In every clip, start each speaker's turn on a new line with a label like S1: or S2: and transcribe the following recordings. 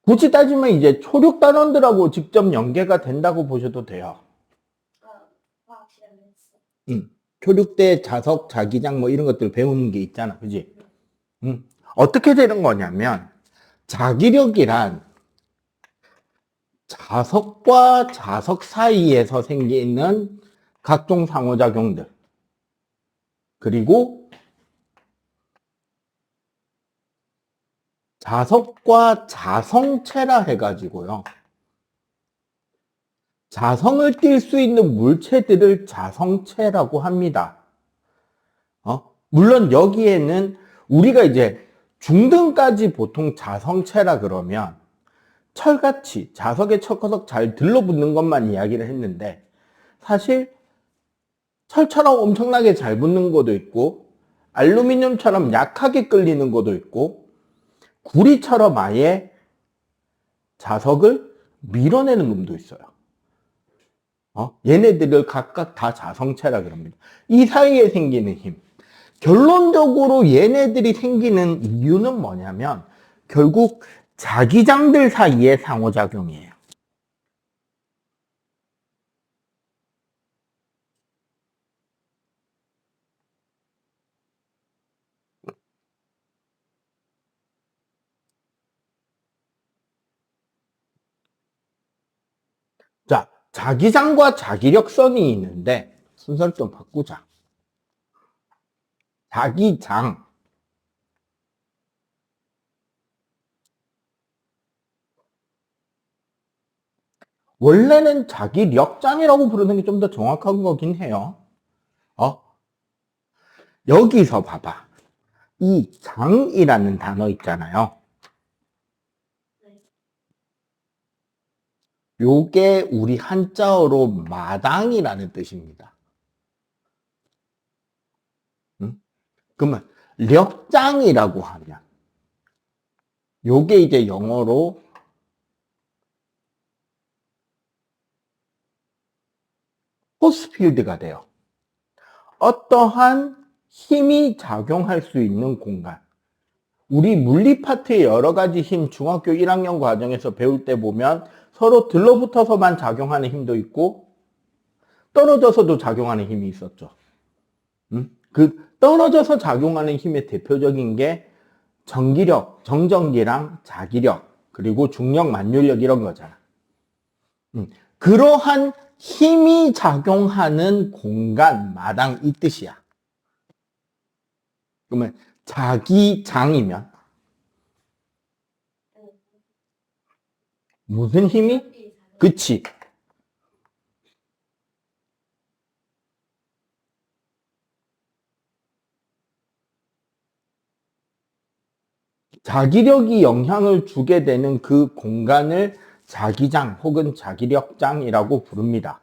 S1: 굳이 따지면 이제 초력 단원들하고 직접 연계가 된다고 보셔도 돼요. 초력대, 자석, 자기장 뭐 이런 것들 배우는 게 있잖아. 그지? 어떻게 되는 거냐면 자기력이란 자석과 자석 사이에서 생기는 각종 상호작용들, 그리고 자석과 자성체라 해가지고요, 자성을 띌 수 있는 물체들을 자성체라고 합니다. 물론 여기에는 우리가 이제 중등까지 보통 자성체라 그러면 철같이 자석에 척커석 잘 들러붙는 것만 이야기를 했는데, 사실 철처럼 엄청나게 잘 붙는 것도 있고, 알루미늄처럼 약하게 끌리는 것도 있고, 구리처럼 아예 자석을 밀어내는 놈도 있어요. 얘네들을 각각 다 자성체라 그럽니다. 이 사이에 생기는 힘. 결론적으로 얘네들이 생기는 이유는 뭐냐면 결국 자기장들 사이의 상호작용이에요. 자, 자기장과 자기력선이 있는데 순서를 좀 바꾸자. 자기장. 원래는 자기력장이라고 부르는 게 좀 더 정확한 거긴 해요. 여기서 봐봐. 이 장이라는 단어 있잖아요. 요게 우리 한자어로 마당이라는 뜻입니다. 그러면 력장이라고 하면 요게 이제 영어로 포스필드가 돼요. 어떠한 힘이 작용할 수 있는 공간. 우리 물리 파트의 여러 가지 힘, 중학교 1학년 과정에서 배울 때 보면 서로 들러붙어서만 작용하는 힘도 있고 떨어져서도 작용하는 힘이 있었죠. 그 떨어져서 작용하는 힘의 대표적인 게 전기력, 정전기랑 자기력, 그리고 중력, 만율력 이런 거잖아. 그러한 힘이 작용하는 공간, 마당 이 뜻이야. 그러면 자기장이면 무슨 힘이? 그치. 자기력이 영향을 주게 되는 그 공간을 자기장 혹은 자기력장이라고 부릅니다.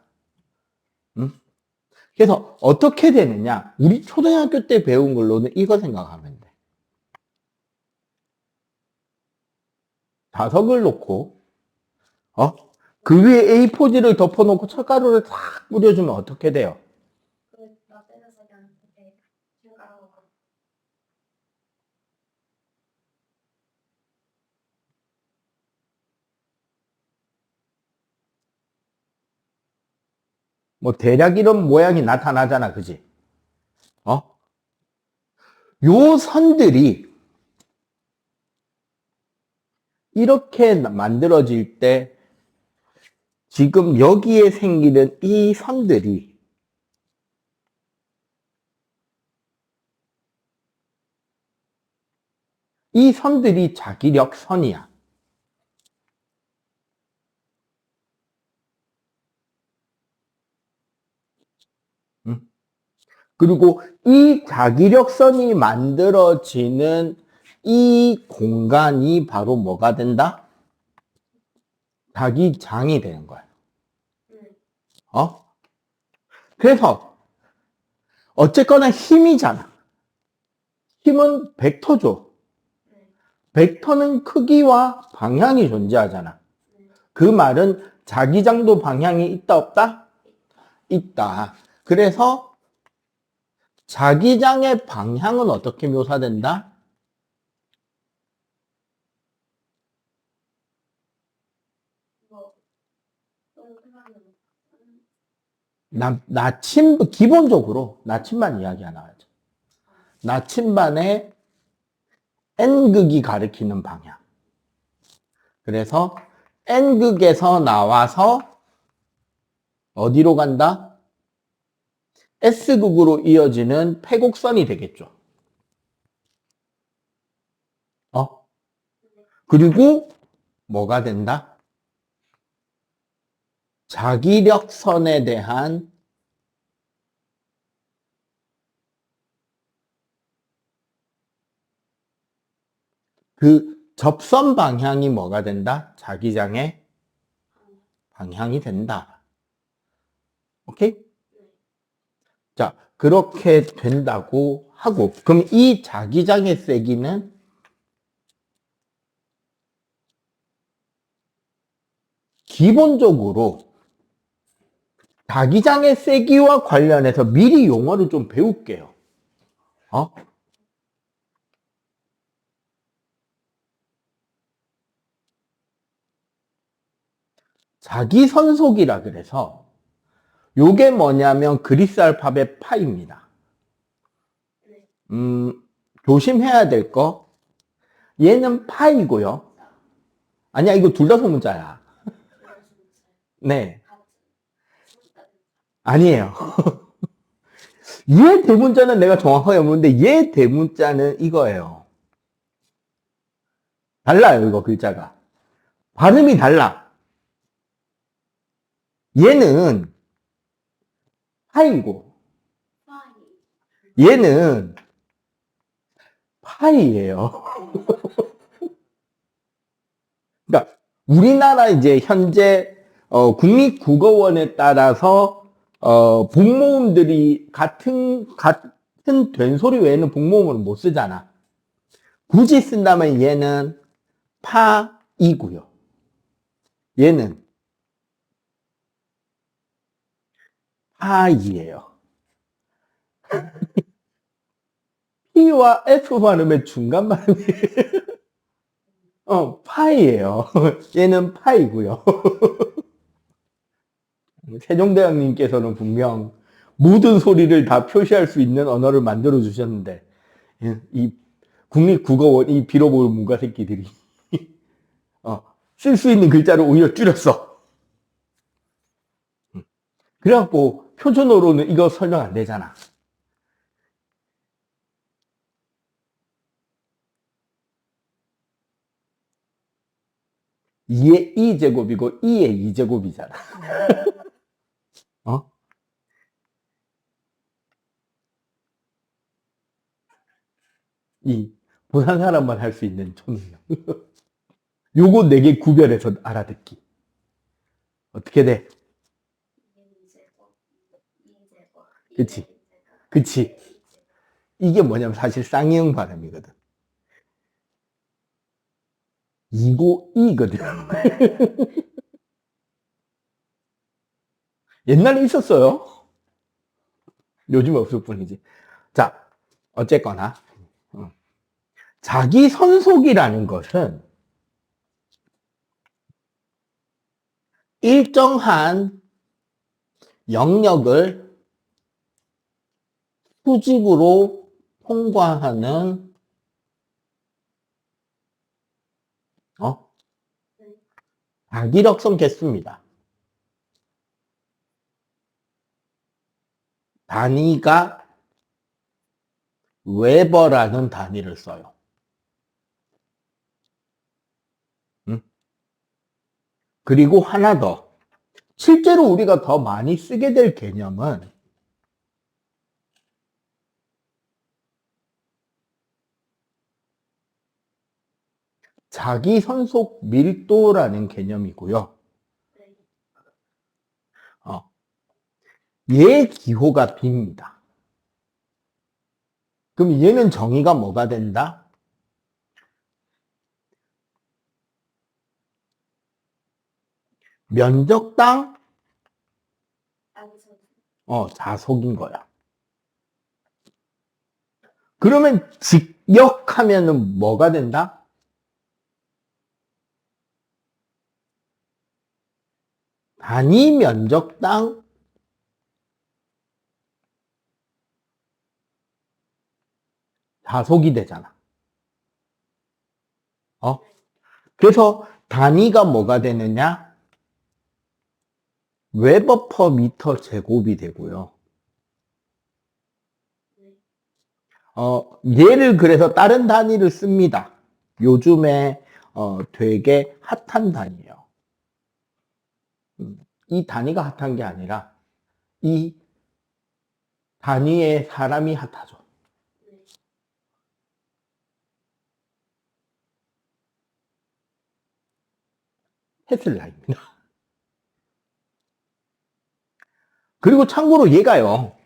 S1: 그래서 어떻게 되느냐? 우리 초등학교 때 배운 걸로는 이거 생각하면 돼. 자석을 놓고 그 위에 A4지를 덮어놓고 철가루를 싹 뿌려주면 어떻게 돼요? 뭐 대략 이런 모양이 나타나잖아, 그지? 요 선들이 이렇게 만들어질 때 지금 여기에 생기는 이 선들이 자기력 선이야. 그리고 이 자기력 선이 만들어지는 이 공간이 바로 뭐가 된다? 자기장이 되는 거야. 그래서 어쨌거나 힘이잖아. 힘은 벡터죠. 벡터는 크기와 방향이 존재하잖아. 그 말은 자기장도 방향이 있다 없다? 있다. 그래서 자기장의 방향은 어떻게 묘사된다? 기본적으로 나침반 이야기 하나 하죠. 나침반의 N극이 가리키는 방향. 그래서 N극에서 나와서 어디로 간다? S극으로 이어지는 패곡선이 되겠죠. 그리고 뭐가 된다? 자기력선에 대한 그 접선 방향이 뭐가 된다? 자기장의 방향이 된다. 오케이? 자, 그렇게 된다고 하고, 그럼 이 자기장의 세기는 기본적으로 자기장의 세기와 관련해서 미리 용어를 좀 배울게요. 자기선속이라 그래서 요게 뭐냐면 그리스 알파벳 파입니다. 조심해야 될 거, 얘는 파이고요. 아니야, 이거 둘 다 소문자야. 네. 아니에요. 얘 대문자는 내가 정확하게 모르는데 얘 대문자는 이거예요. 달라요, 이거 글자가. 발음이 달라. 얘는 파이고 얘는 파이예요. 그러니까 우리나라 이제 현재 국립국어원에 따라서 복모음들이 같은 된소리 외에는 복모음을 못 쓰잖아. 굳이 쓴다면 얘는 파이고요. 얘는 파이예요. P와 F 발음의 중간 발음이에요. 파이예요. 얘는 파이고요. 세종대왕님께서는 분명 모든 소리를 다 표시할 수 있는 언어를 만들어 주셨는데 이 국립국어원 이 빌어볼 문과 새끼들이 쓸 수 있는 글자를 오히려 줄였어. 그래갖고 표준어로는 이거 설명 안 되잖아. 이의 2제곱이고 2의 2제곱이잖아. 이 부산 사람만 할 수 있는 초능력. 요거 4개 구별해서 알아듣기. 어떻게 돼? 그치? 그치? 이게 뭐냐면 사실 쌍이형 발음이거든. 이고 이거든. 옛날에 있었어요. 요즘 없을 뿐이지. 자, 어쨌거나 자기 선속이라는 것은 일정한 영역을 수직으로 통과하는 자기력선 개수입니다. 단위가 웨버라는 단위를 써요. 그리고 하나 더. 실제로 우리가 더 많이 쓰게 될 개념은 자기 선속 밀도라는 개념이고요. 얘 기호가 B입니다. 그럼 얘는 정의가 뭐가 된다? 면적당 자속인 거야. 그러면 직역하면은 뭐가 된다? 단위 면적당 자속이 되잖아. 그래서 단위가 뭐가 되느냐? 웨버 퍼 미터 제곱이 되고요. 얘를 그래서 다른 단위를 씁니다. 요즘에 되게 핫한 단위예요. 이 단위가 핫한 게 아니라 이 단위의 사람이 핫하죠. 테슬라입니다. 그리고 참고로 얘가요.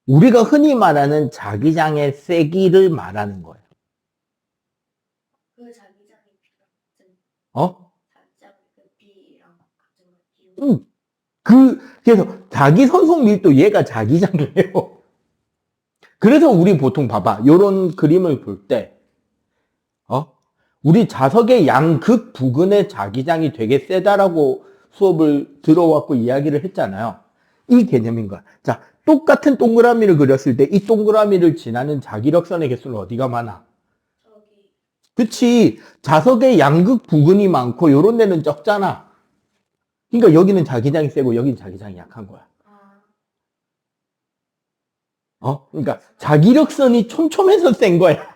S1: 우리가 흔히 말하는 자기장의 세기를 말하는 거예요.
S2: 그 자기장이 B랑 같은
S1: 어?
S2: 자기장 그 B랑 같은
S1: 그래서 자기 선속 밀도 얘가 자기장이에요. 그래서 우리 보통 봐봐. 요런 그림을 볼 때, 우리 자석의 양극 부근의 자기장이 되게 세다라고 수업을 들어왔고 이야기를 했잖아요. 이 개념인 거야. 자, 똑같은 동그라미를 그렸을 때 이 동그라미를 지나는 자기력선의 개수는 어디가 많아?
S2: 저기
S1: 그치. 자석의 양극 부근이 많고 요런 데는 적잖아. 그러니까 여기는 자기장이 세고 여기는 자기장이 약한 거야. 그러니까 자기력선이 촘촘해서 센 거야.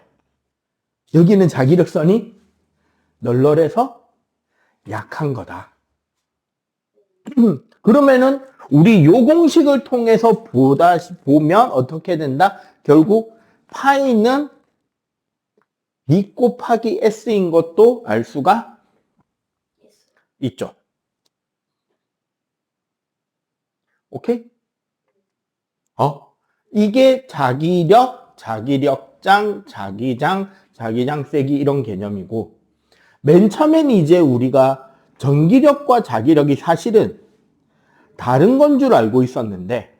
S1: 여기는 자기력선이 널널해서 약한 거다. 그러면은 우리 요 공식을 통해서 보면 어떻게 된다? 결국 파이는 B 곱하기 S인 것도 알 수가 있죠. 오케이? 이게 자기력, 자기력장, 자기장, 자기장 세기 이런 개념이고 맨 처음엔 이제 우리가 전기력과 자기력이 사실은 다른 건 줄 알고 있었는데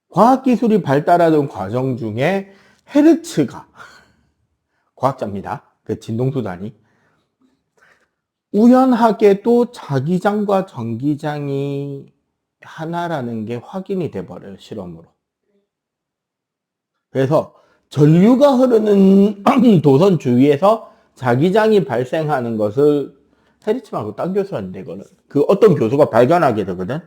S1: 과학기술이 발달하던 과정 중에 헤르츠가 과학자입니다. 그 진동수단이 우연하게도 자기장과 전기장이 하나라는 게 확인이 돼버려요. 실험으로. 그래서 전류가 흐르는 도선 주위에서 자기장이 발생하는 것을 헤르츠 말고 딴 교수한테 이거는 그 어떤 교수가 발견하게 되거든.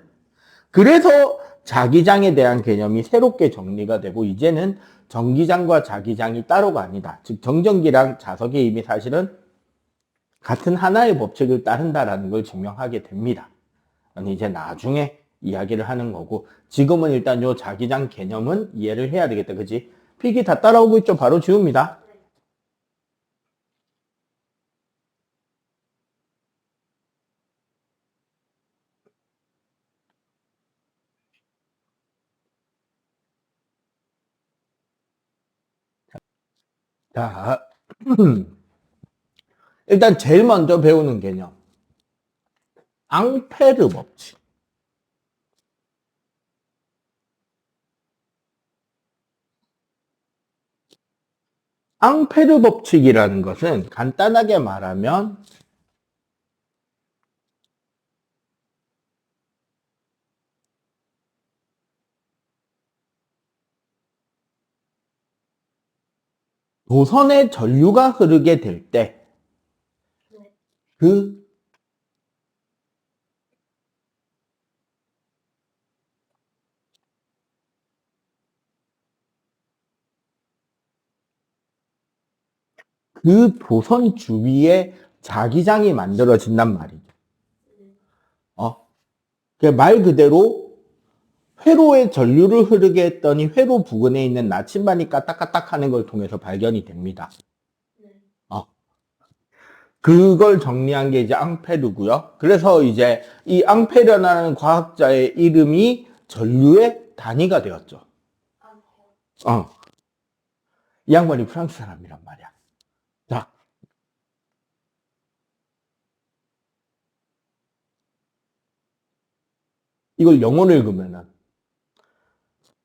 S1: 그래서 자기장에 대한 개념이 새롭게 정리가 되고 이제는 전기장과 자기장이 따로가 아니다. 즉 정전기랑 자석의 힘이 사실은 같은 하나의 법칙을 따른다라는 걸 증명하게 됩니다. 이제 나중에 이야기를 하는 거고 지금은 일단 요 자기장 개념은 이해를 해야 되겠다. 그치? 필기 다 따라오고 있죠? 바로 지웁니다. 자, 일단 제일 먼저 배우는 개념. 앙페르 법칙. 앙페르 법칙이라는 것은 간단하게 말하면 도선에 전류가 흐르게 될 때 그 도선 주위에 자기장이 만들어진단 말이죠. 말 그대로 회로에 전류를 흐르게 했더니 회로 부근에 있는 나침반이 까딱까딱 하는 걸 통해서 발견이 됩니다. 그걸 정리한 게 이제 앙페르고요. 그래서 이제 이 앙페르라는 과학자의 이름이 전류의 단위가 되었죠. 이 양반이 프랑스 사람이란 말이야. 자, 이걸 영어로 읽으면은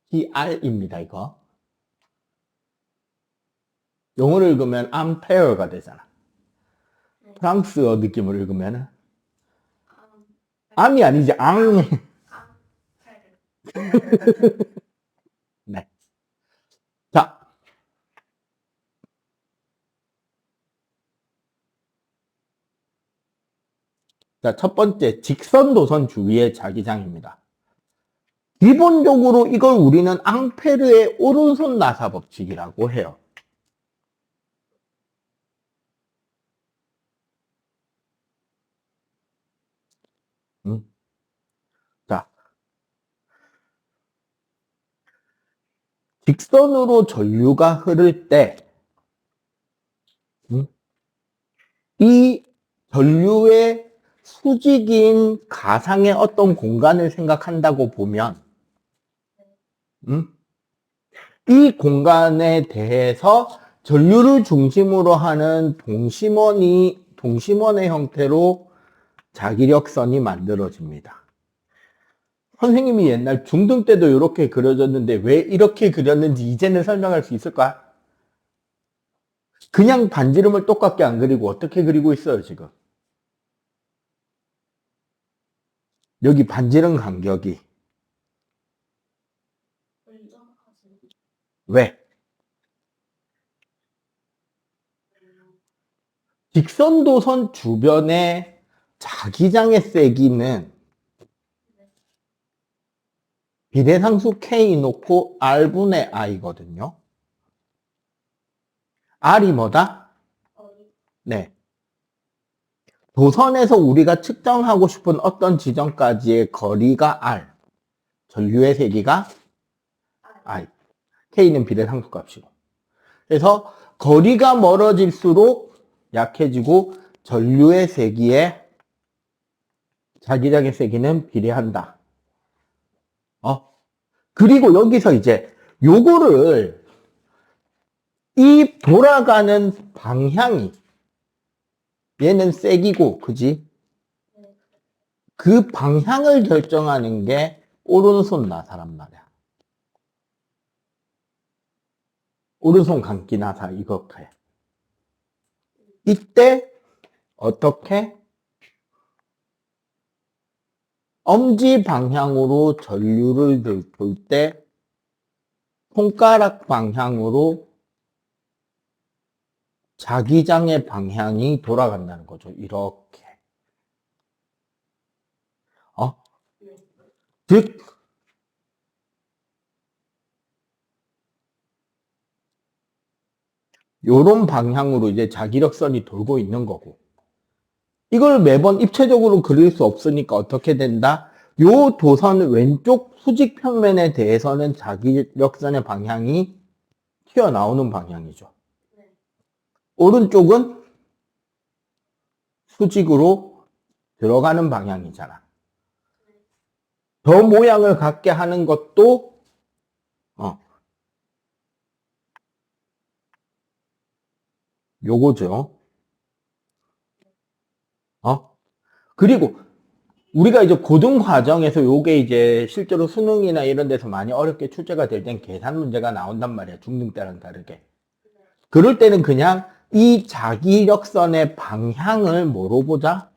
S1: PR입니다, 이거. 영어로 읽으면 암페어가 되잖아. 프랑스어 느낌으로 읽으면은 암이 아니지, 앙. 네. 자. 자, 첫 번째, 직선 도선 주위의 자기장입니다. 기본적으로 이걸 우리는 앙페르의 오른손 나사 법칙이라고 해요. 자, 직선으로 전류가 흐를 때, 이 전류의 수직인 가상의 어떤 공간을 생각한다고 보면, 이 공간에 대해서 전류를 중심으로 하는 동심원의 형태로 자기력선이 만들어집니다. 선생님이 옛날 중등 때도 이렇게 그려졌는데 왜 이렇게 그렸는지 이제는 설명할 수 있을까? 그냥 반지름을 똑같게 안 그리고 어떻게 그리고 있어요, 지금? 여기 반지름 간격이. 왜? 직선도선 주변의 자기장의 세기는 비례상수 K 놓고 R분의 I거든요. R이 뭐다? 네. 도선에서 우리가 측정하고 싶은 어떤 지점까지의 거리가 R. 전류의 세기가 I. K는 비례상수 값이고. 그래서 거리가 멀어질수록 약해지고 전류의 세기에 자기장의 세기는 비례한다. 그리고 여기서 이제 요거를 이 돌아가는 방향이 얘는 세기고, 그지? 그 방향을 결정하는 게 오른손 나사란 말이야. 오른손 감기 나사 이렇게. 이때 어떻게? 엄지 방향으로 전류를 돌 때 손가락 방향으로 자기장의 방향이 돌아간다는 거죠. 이렇게. 즉, 요런 방향으로 이제 자기력선이 돌고 있는 거고. 이걸 매번 입체적으로 그릴 수 없으니까 어떻게 된다? 요 도선 왼쪽 수직 평면에 대해서는 자기력선의 방향이 튀어나오는 방향이죠. 오른쪽은 수직으로 들어가는 방향이잖아. 저 모양을 갖게 하는 것도 요거죠. 그리고 우리가 이제 고등 과정에서 요게 이제 실제로 수능이나 이런 데서 많이 어렵게 출제가 될 땐 계산 문제가 나온단 말이야. 중등 때랑 다르게. 그럴 때는 그냥 이 자기력선의 방향을 뭐로 보자?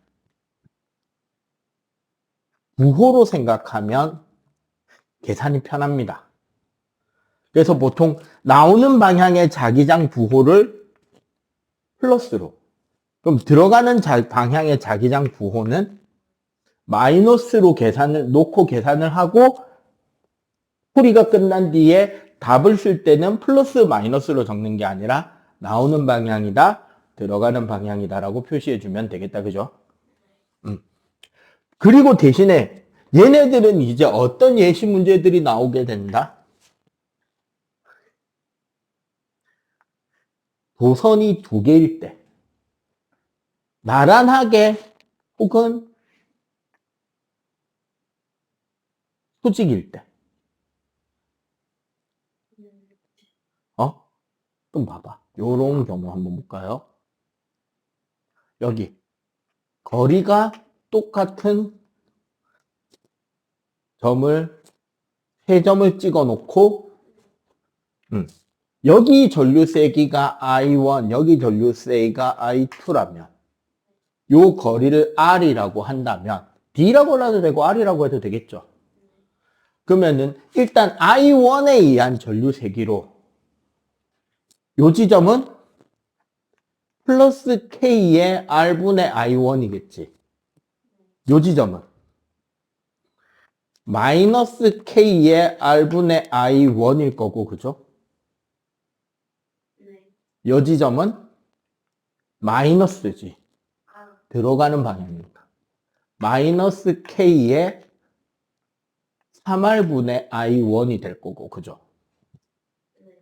S1: 부호로 생각하면 계산이 편합니다. 그래서 보통 나오는 방향의 자기장 부호를 플러스로. 그럼 들어가는 방향의 자기장 부호는 마이너스로 놓고 계산을 하고 풀이가 끝난 뒤에 답을 쓸 때는 플러스 마이너스로 적는 게 아니라 나오는 방향이다, 들어가는 방향이다라고 표시해주면 되겠다. 그죠? 그리고 대신에 얘네들은 이제 어떤 예시 문제들이 나오게 된다? 도선이 두 개일 때, 나란하게 혹은 수직일 때. 좀 봐봐. 요런 경우 한번 볼까요? 여기 거리가 똑같은 점을 세 점을 찍어 놓고 여기 전류 세기가 I1, 여기 전류 세기가 I2라면 요 거리를 R이라고 한다면 D라고 해도 되고 R이라고 해도 되겠죠. 그러면은 일단 I1에 의한 전류 세기로 요 지점은 플러스 K의 R분의 I1이겠지. 요 지점은 마이너스 K의 R분의 I1일 거고, 그죠?
S2: 네.
S1: 요 지점은 마이너스지.
S2: 아,
S1: 들어가는 방향이니까. 마이너스 K의 3R분의 I1이 될 거고, 그죠?
S2: 네.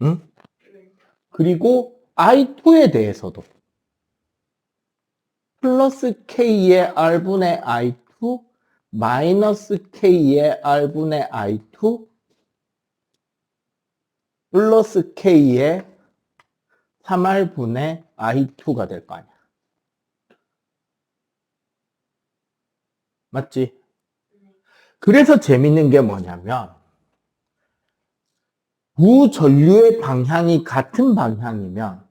S1: 응?
S2: 네.
S1: 그리고 I2에 대해서도 플러스 K의 R분의 I2 마이너스 K의 R분의 I2 플러스 K의 3R분의 I2가 될 거 아니야. 맞지?
S2: 네.
S1: 그래서 재밌는 게 뭐냐면 두 전류의 방향이 같은 방향이면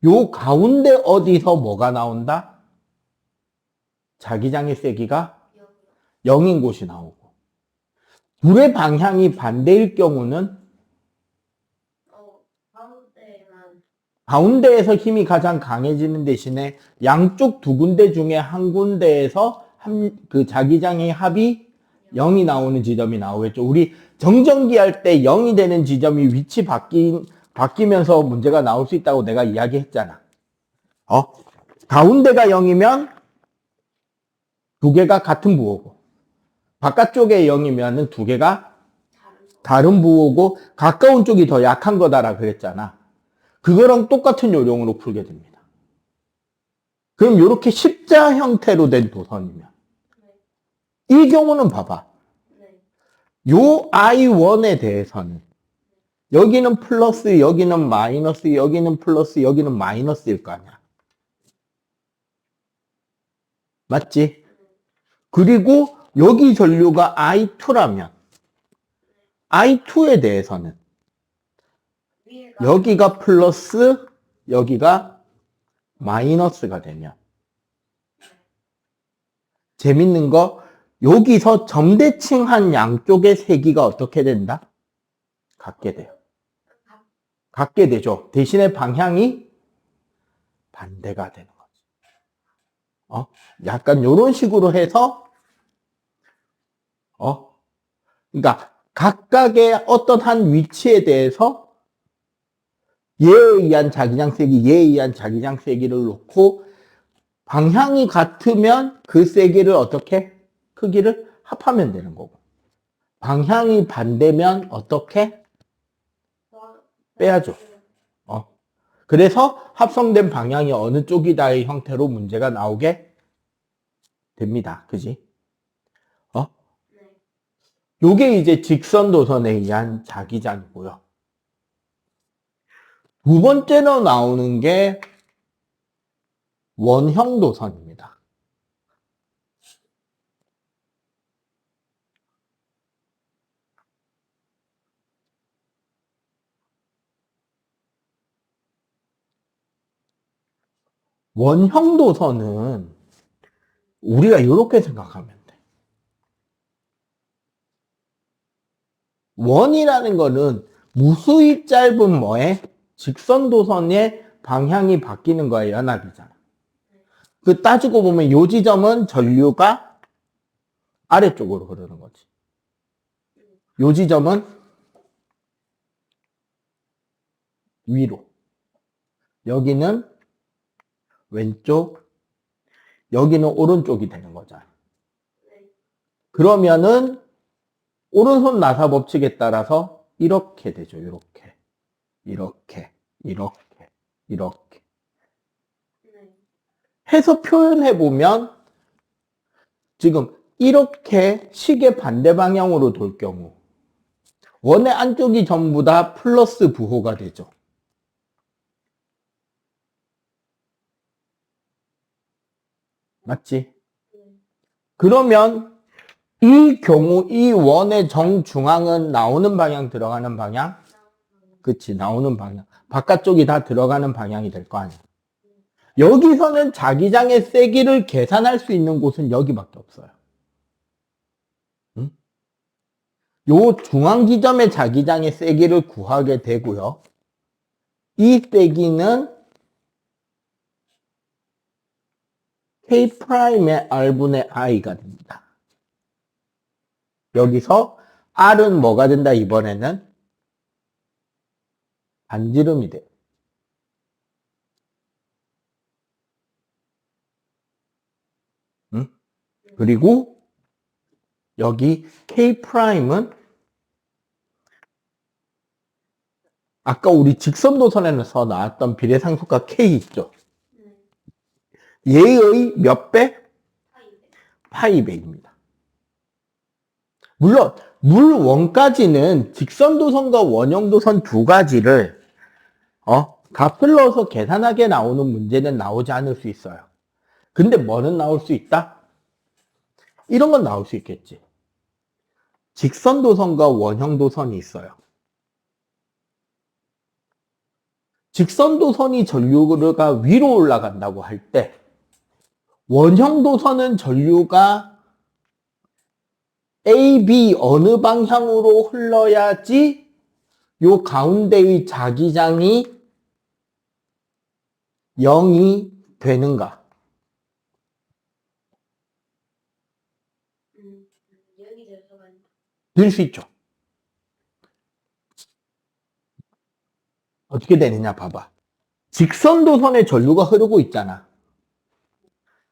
S1: 요 가운데 어디서 뭐가 나온다? 자기장의 세기가
S2: 여기요.
S1: 0인 곳이 나오고 둘의 방향이 반대일 경우는
S2: 가운데만.
S1: 가운데에서 힘이 가장 강해지는 대신에 양쪽 두 군데 중에 한 군데에서 그 자기장의 합이 0이 나오는 지점이 나오겠죠. 우리 정전기 할 때 0이 되는 지점이 위치 바뀌면서 문제가 나올 수 있다고 내가 이야기했잖아. 가운데가 0이면 두 개가 같은 부호고 바깥쪽에 0이면 두 개가 다른 부호고 가까운 쪽이 더 약한 거다라 그랬잖아. 그거랑 똑같은 요령으로 풀게 됩니다. 그럼 이렇게 십자 형태로 된 도선이면 이 경우는 봐봐.
S2: 네.
S1: 요 I1에 대해서는 여기는 플러스, 여기는 마이너스, 여기는 플러스, 여기는 마이너스일 거 아니야. 맞지? 그리고 여기 전류가 I2라면 I2에 대해서는
S2: 위에가
S1: 여기가 플러스, 여기가 마이너스가 되면 재밌는 거 여기서 점대칭한 양쪽의 세기가 어떻게 된다? 같게 돼요. 같게 되죠. 대신에 방향이 반대가 되는 거죠. 약간 이런 식으로 해서 그러니까 각각의 어떤 한 위치에 대해서 얘에 의한 자기장 세기, 얘에 의한 자기장 세기를 놓고 방향이 같으면 그 세기를 어떻게? 크기를 합하면 되는 거고. 방향이 반대면 어떻게? 빼야죠. 그래서 합성된 방향이 어느 쪽이다의 형태로 문제가 나오게 됩니다. 그지?
S2: 네.
S1: 요게 이제 직선 도선에 의한 자기장이고요. 두 번째로 나오는 게 원형 도선입니다. 원형 도선은 우리가 이렇게 생각하면 돼. 원이라는 거는 무수히 짧은 뭐에 직선 도선의 방향이 바뀌는 거야, 연합이잖아. 그 따지고 보면 요 지점은 전류가 아래쪽으로 흐르는 거지. 요 지점은 위로. 여기는 왼쪽, 여기는 오른쪽이 되는 거잖아. 그러면은 오른손 나사 법칙에 따라서 이렇게 되죠. 이렇게. 이렇게. 이렇게. 이렇게.
S2: 네.
S1: 해서 표현해 보면 지금 이렇게 시계 반대 방향으로 돌 경우 원의 안쪽이 전부 다 플러스 부호가 되죠. 맞지? 그러면 이 경우 이 원의 정중앙은 나오는 방향 들어가는 방향? 그치, 나오는 방향. 바깥쪽이 다 들어가는 방향이 될 거 아니야. 여기서는 자기장의 세기를 계산할 수 있는 곳은 여기밖에 없어요. 응? 요 중앙 지점의 자기장의 세기를 구하게 되고요. 이 세기는 K'의 R분의 I가 됩니다. 여기서 R은 뭐가 된다, 이번에는? 반지름이 돼요. 응? 그리고 여기 K'은 아까 우리 직선도선에서 나왔던 비례상수가 K 있죠?
S2: 네.
S1: 얘의 몇 배?
S2: 파이브.
S1: 파이배입니다. 물론 물 원까지는 직선도선과 원형도선 두 가지를 값을 넣어서 계산하게 나오는 문제는 나오지 않을 수 있어요. 근데 뭐는 나올 수 있다? 이런 건 나올 수 있겠지. 직선도선과 원형도선이 있어요. 직선도선이 전류가 위로 올라간다고 할 때 원형도선은 전류가 A, B 어느 방향으로 흘러야지 요 가운데의 자기장이 0이 되는가?
S2: 여기 들어가면
S1: 될 수 있죠. 어떻게 되느냐 봐봐. 직선도선에 전류가 흐르고 있잖아.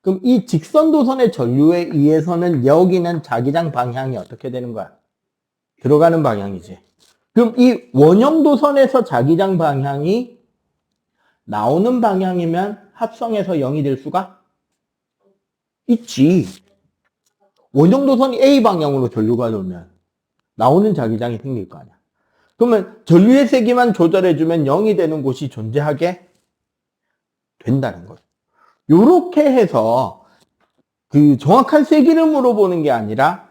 S1: 그럼 이 직선도선의 전류에 의해서는 여기는 자기장 방향이 어떻게 되는 거야? 들어가는 방향이지. 그럼 이 원형도선에서 자기장 방향이 나오는 방향이면 합성해서 0이 될 수가 있지. 원형도선이 A 방향으로 전류가 돌면 나오는 자기장이 생길 거 아니야. 그러면 전류의 세기만 조절해주면 0이 되는 곳이 존재하게 된다는 거죠. 요렇게 해서 그 정확한 세기를 물어보는 게 아니라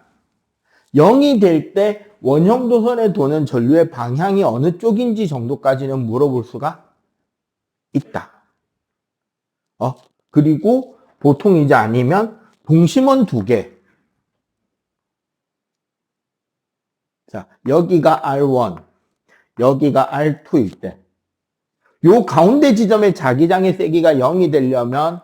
S1: 0이 될 때 원형도선에 도는 전류의 방향이 어느 쪽인지 정도까지는 물어볼 수가 있다. 그리고 보통 이제 아니면 동심원 두 개. 자, 여기가 R1, 여기가 R2일 때, 요 가운데 지점의 자기장의 세기가 0이 되려면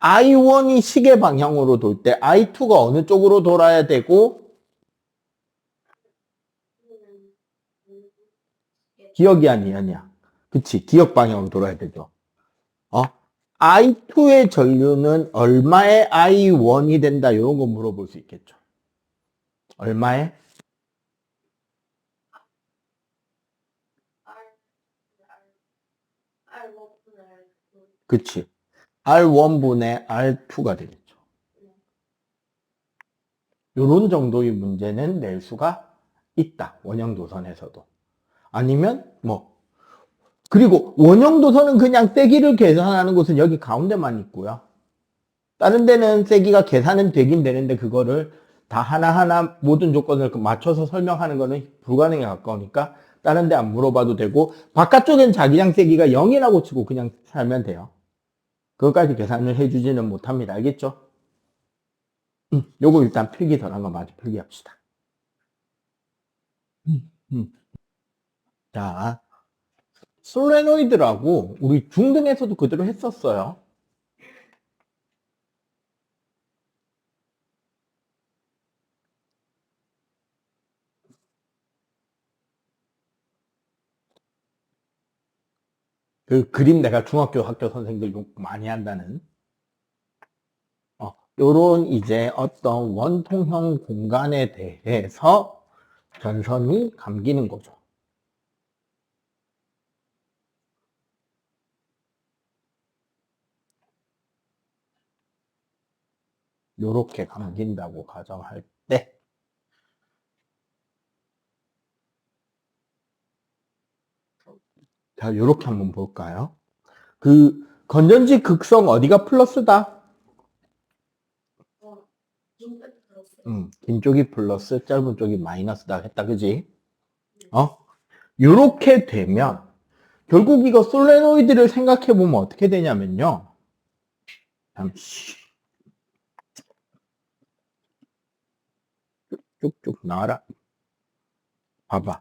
S1: I1이 시계 방향으로 돌 때 I2가 어느 쪽으로 돌아야 되고, 기억이 아니야. 그치, 기억 방향으로 돌아야 되죠. I2의 전류는 얼마의 I1이 된다, 이런 거 물어볼 수 있겠죠. 얼마의? 그치. R1분의 R2가 되겠죠. 요런 정도의 문제는 낼 수가 있다. 원형도선에서도. 아니면 그리고 원형도선은 그냥 세기를 계산하는 곳은 여기 가운데만 있고요. 다른 데는 세기가 계산은 되긴 되는데 그거를 다 하나하나 모든 조건을 맞춰서 설명하는 거는 불가능에 가까우니까 다른 데 안 물어봐도 되고, 바깥쪽엔 자기장 세기가 0이라고 치고 그냥 살면 돼요. 그것까지 계산을 해주지는 못합니다. 알겠죠? 요거 일단 필기 덜한 거 마저 필기합시다. 자, 솔레노이드라고 우리 중등에서도 그대로 했었어요. 그 그림 내가 중학교 학교 선생들 욕 많이 한다는 요런 이제 어떤 원통형 공간에 대해서 전선이 감기는 거죠. 요렇게 감긴다고 가정할 때, 자, 요렇게 한번 볼까요? 그 건전지 극성 어디가 플러스다? 긴 쪽이 플러스, 짧은 쪽이 마이너스다 했다, 그지? 요렇게 되면 결국 이거 솔레노이드를 생각해 보면 어떻게 되냐면요. 잠시 쭉쭉 나와라. 봐봐.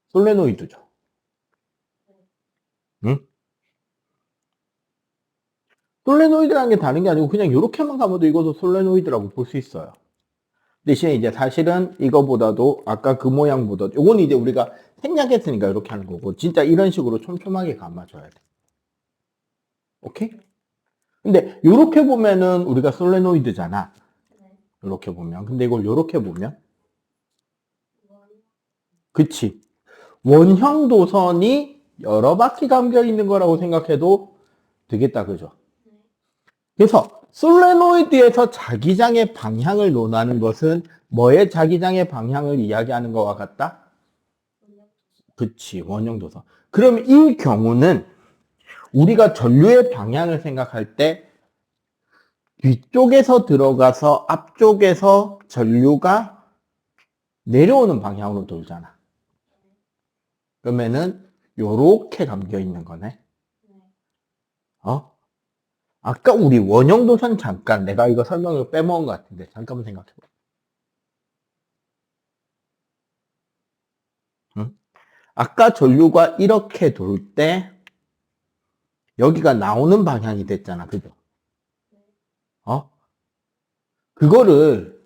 S1: 솔레노이드죠. 응? 솔레노이드라는 게 다른 게 아니고 그냥 이렇게만 가봐도 이것도 솔레노이드라고 볼 수 있어요. 대신에 이제 사실은 이거보다도 아까 그 모양보다 요건 이제 우리가 생략했으니까 이렇게 하는 거고 진짜 이런 식으로 촘촘하게 감아줘야 돼. 오케이? 근데 이렇게 보면은 우리가 솔레노이드잖아.
S2: 네.
S1: 이렇게 보면. 근데 이걸 이렇게 보면
S2: 원.
S1: 그치. 원형 도선이 여러 바퀴 감겨 있는 거라고 생각해도 되겠다. 그죠?
S2: 네.
S1: 그래서 솔레노이드에서 자기장의 방향을 논하는 것은 뭐의 자기장의 방향을 이야기하는 것과 같다?
S2: 원형.
S1: 그치, 원형 도선. 그럼 이 경우는 우리가 전류의 방향을 생각할 때 뒤쪽에서 들어가서 앞쪽에서 전류가 내려오는 방향으로 돌잖아. 그러면은 요렇게 감겨 있는 거네.
S2: 네.
S1: 어? 아까 우리 원형 도선 잠깐 내가 이거 설명을 빼먹은 것 같은데 잠깐만 생각해봐. 응? 아까 전류가 이렇게 돌 때 여기가 나오는 방향이 됐잖아. 그죠? 어? 그거를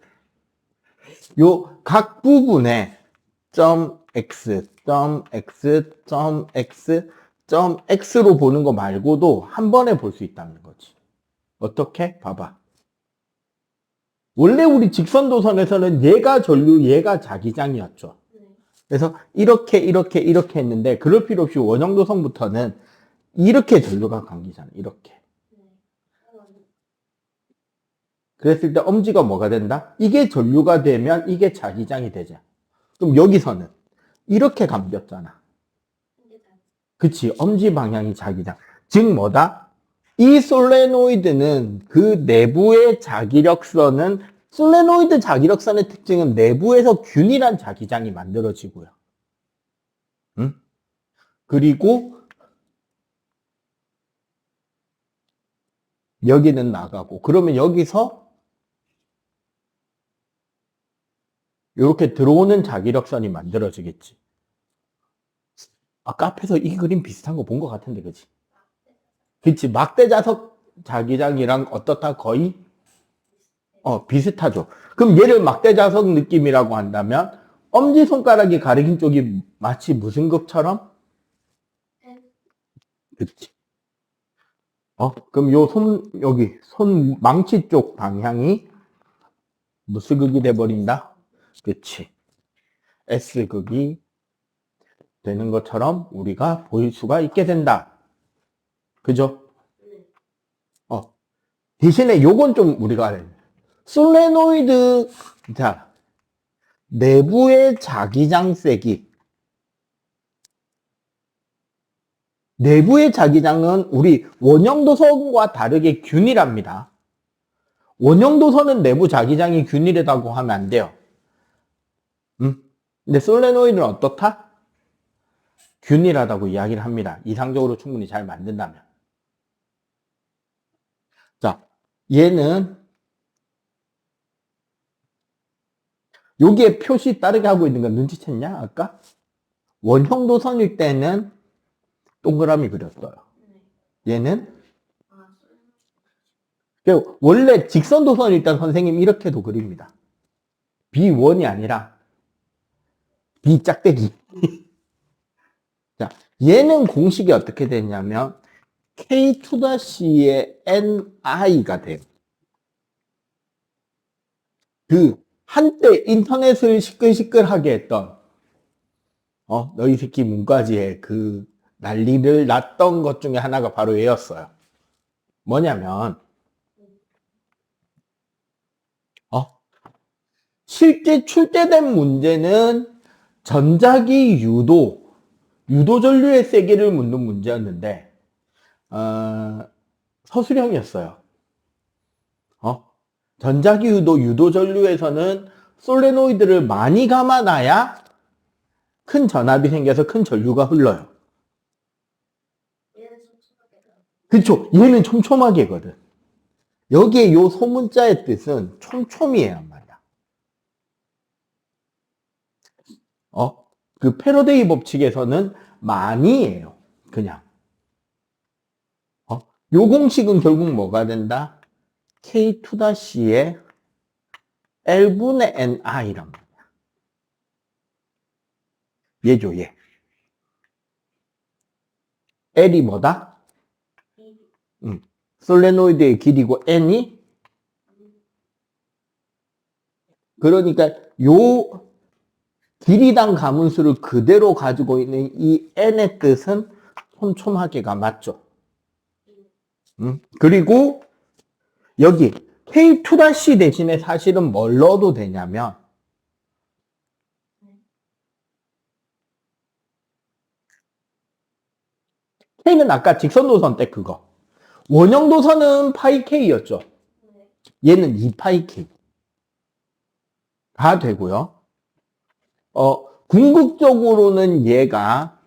S1: 요 각 부분에 점 x, 점 x, 점 x, 점 x로 보는 거 말고도 한 번에 볼 수 있다는 거지. 어떻게? 봐봐. 원래 우리 직선도선에서는 얘가 전류, 얘가 자기장이었죠.
S2: 네.
S1: 그래서 이렇게 했는데 그럴 필요 없이 원형도선부터는 이렇게 전류가 감기잖아. 이렇게.
S2: 네. 원.
S1: 그랬을 때 엄지가 뭐가 된다? 이게 전류가 되면 이게 자기장이 되죠. 그럼 여기서는 이렇게 감겼잖아.
S2: 근데 다.
S1: 그치. 엄지 방향이 자기장. 즉 뭐다? 이 솔레노이드는 그 내부의 자기력선은 솔레노이드 자기력선의 특징은 내부에서 균일한 자기장이 만들어지고요. 응? 그리고 여기는 나가고 그러면 여기서 이렇게 들어오는 자기력선이 만들어지겠지. 아까 앞에서 이 그림 비슷한 거 본 것 같은데 그치? 그치. 막대자석 자기장이랑 어떻다 거의 비슷하죠. 그럼 얘를 막대자석 느낌이라고 한다면 엄지손가락이 가리킨 쪽이 마치 무슨 극처럼?
S2: 펜.
S1: 그치. 그럼 여기 손 망치 쪽 방향이 무슨 극이 돼버린다? 그치. S극이 되는 것처럼 우리가 보일 수가 있게 된다. 그죠?
S2: 네.
S1: 대신에 요건 좀 우리가 알아야 돼. 솔레노이드, 자, 내부의 자기장색이 내부의 자기장은 우리 원형도선과 다르게 균일합니다. 원형도선은 내부 자기장이 균일하다고 하면 안 돼요. 근데 솔레노이드는 어떻다? 균일하다고 이야기를 합니다. 이상적으로 충분히 잘 만든다면. 자, 얘는 여기에 표시 따르게 하고 있는 거 눈치챘냐? 아까? 원형도선일 때는 동그라미 그렸어요.
S2: 네.
S1: 얘는
S2: 아, 쏠.
S1: 원래 직선도선일 때 선생님 이렇게도 그립니다. B1이 아니라 B 짝대기. 자, 얘는 공식이 어떻게 되냐면 K2-C의 NI가 돼요. 그 한때 인터넷을 시끌시끌하게 했던 너희 새끼 문과지에 그 난리를 났던 것 중에 하나가 바로 얘였어요. 뭐냐면 실제 출제된 문제는 전자기 유도 전류의 세기를 묻는 문제였는데 서술형이었어요. 전자기 유도 전류에서는 솔레노이드를 많이 감아놔야 큰 전압이 생겨서 큰 전류가 흘러요.
S2: 얘는 촘촘하게.
S1: 그렇죠? 얘는 촘촘하게거든. 여기에 요 소문자의 뜻은 촘촘이에요 말이야. 그 패러데이 법칙에서는 많이예요. 그냥. 요 공식은 결국 뭐가 된다? K2-의 L분의 NI란 말이야. 얘죠, 얘. L이 뭐다? 솔레노이드의 길이고 N이? 그러니까 요 길이당 가문수를 그대로 가지고 있는 이 N의 뜻은 촘촘하게가 맞죠. 그리고 여기 K2- 대신에 사실은 뭘 넣어도 되냐면 K는 아까 직선도선 때 그거. 원형도선은 파이 K였죠. 얘는 2파이 K가 되고요. 궁극적으로는 얘가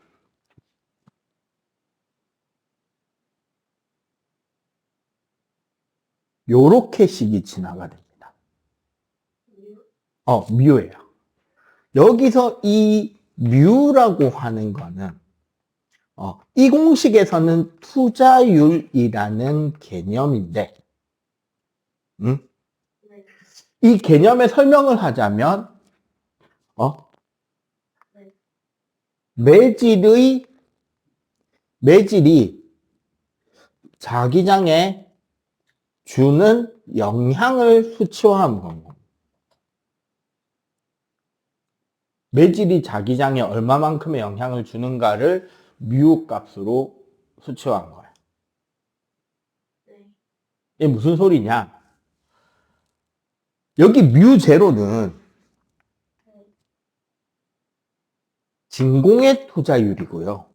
S1: 요렇게 식이 진화가 됩니다. 뮤예요. 여기서 이 뮤라고 하는 거는 이 공식에서는 투자율이라는 개념인데 이 개념의 설명을 하자면 매질이 자기장에 주는 영향을 수치화한 겁니다. 매질이 자기장에 얼마만큼의 영향을 주는가를 뮤 값으로 수치화한 거예요. 이게 무슨 소리냐? 여기 뮤 제로는 진공의 투자율이고요.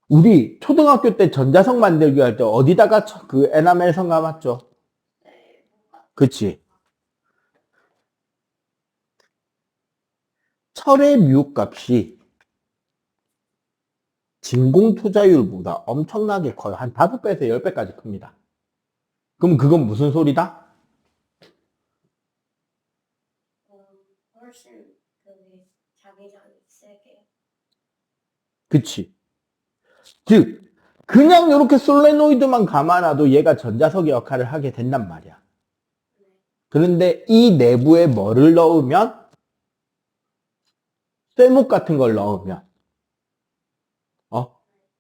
S1: 우리 초등학교 때 전자석 만들기 할 때 어디다가 그 에나멜 감았죠? 그치? 철의 뮤 값이 진공 투자율보다 엄청나게 커요. 한 5배에서 10배까지 큽니다. 그럼 그건 무슨 소리다?
S2: 훨씬 자기장이 세게.
S1: 그치? 즉 그냥 이렇게 솔레노이드만 감아놔도 얘가 전자석의 역할을 하게 된단 말이야. 그런데 이 내부에 뭐를 넣으면? 쇠못 같은 걸 넣으면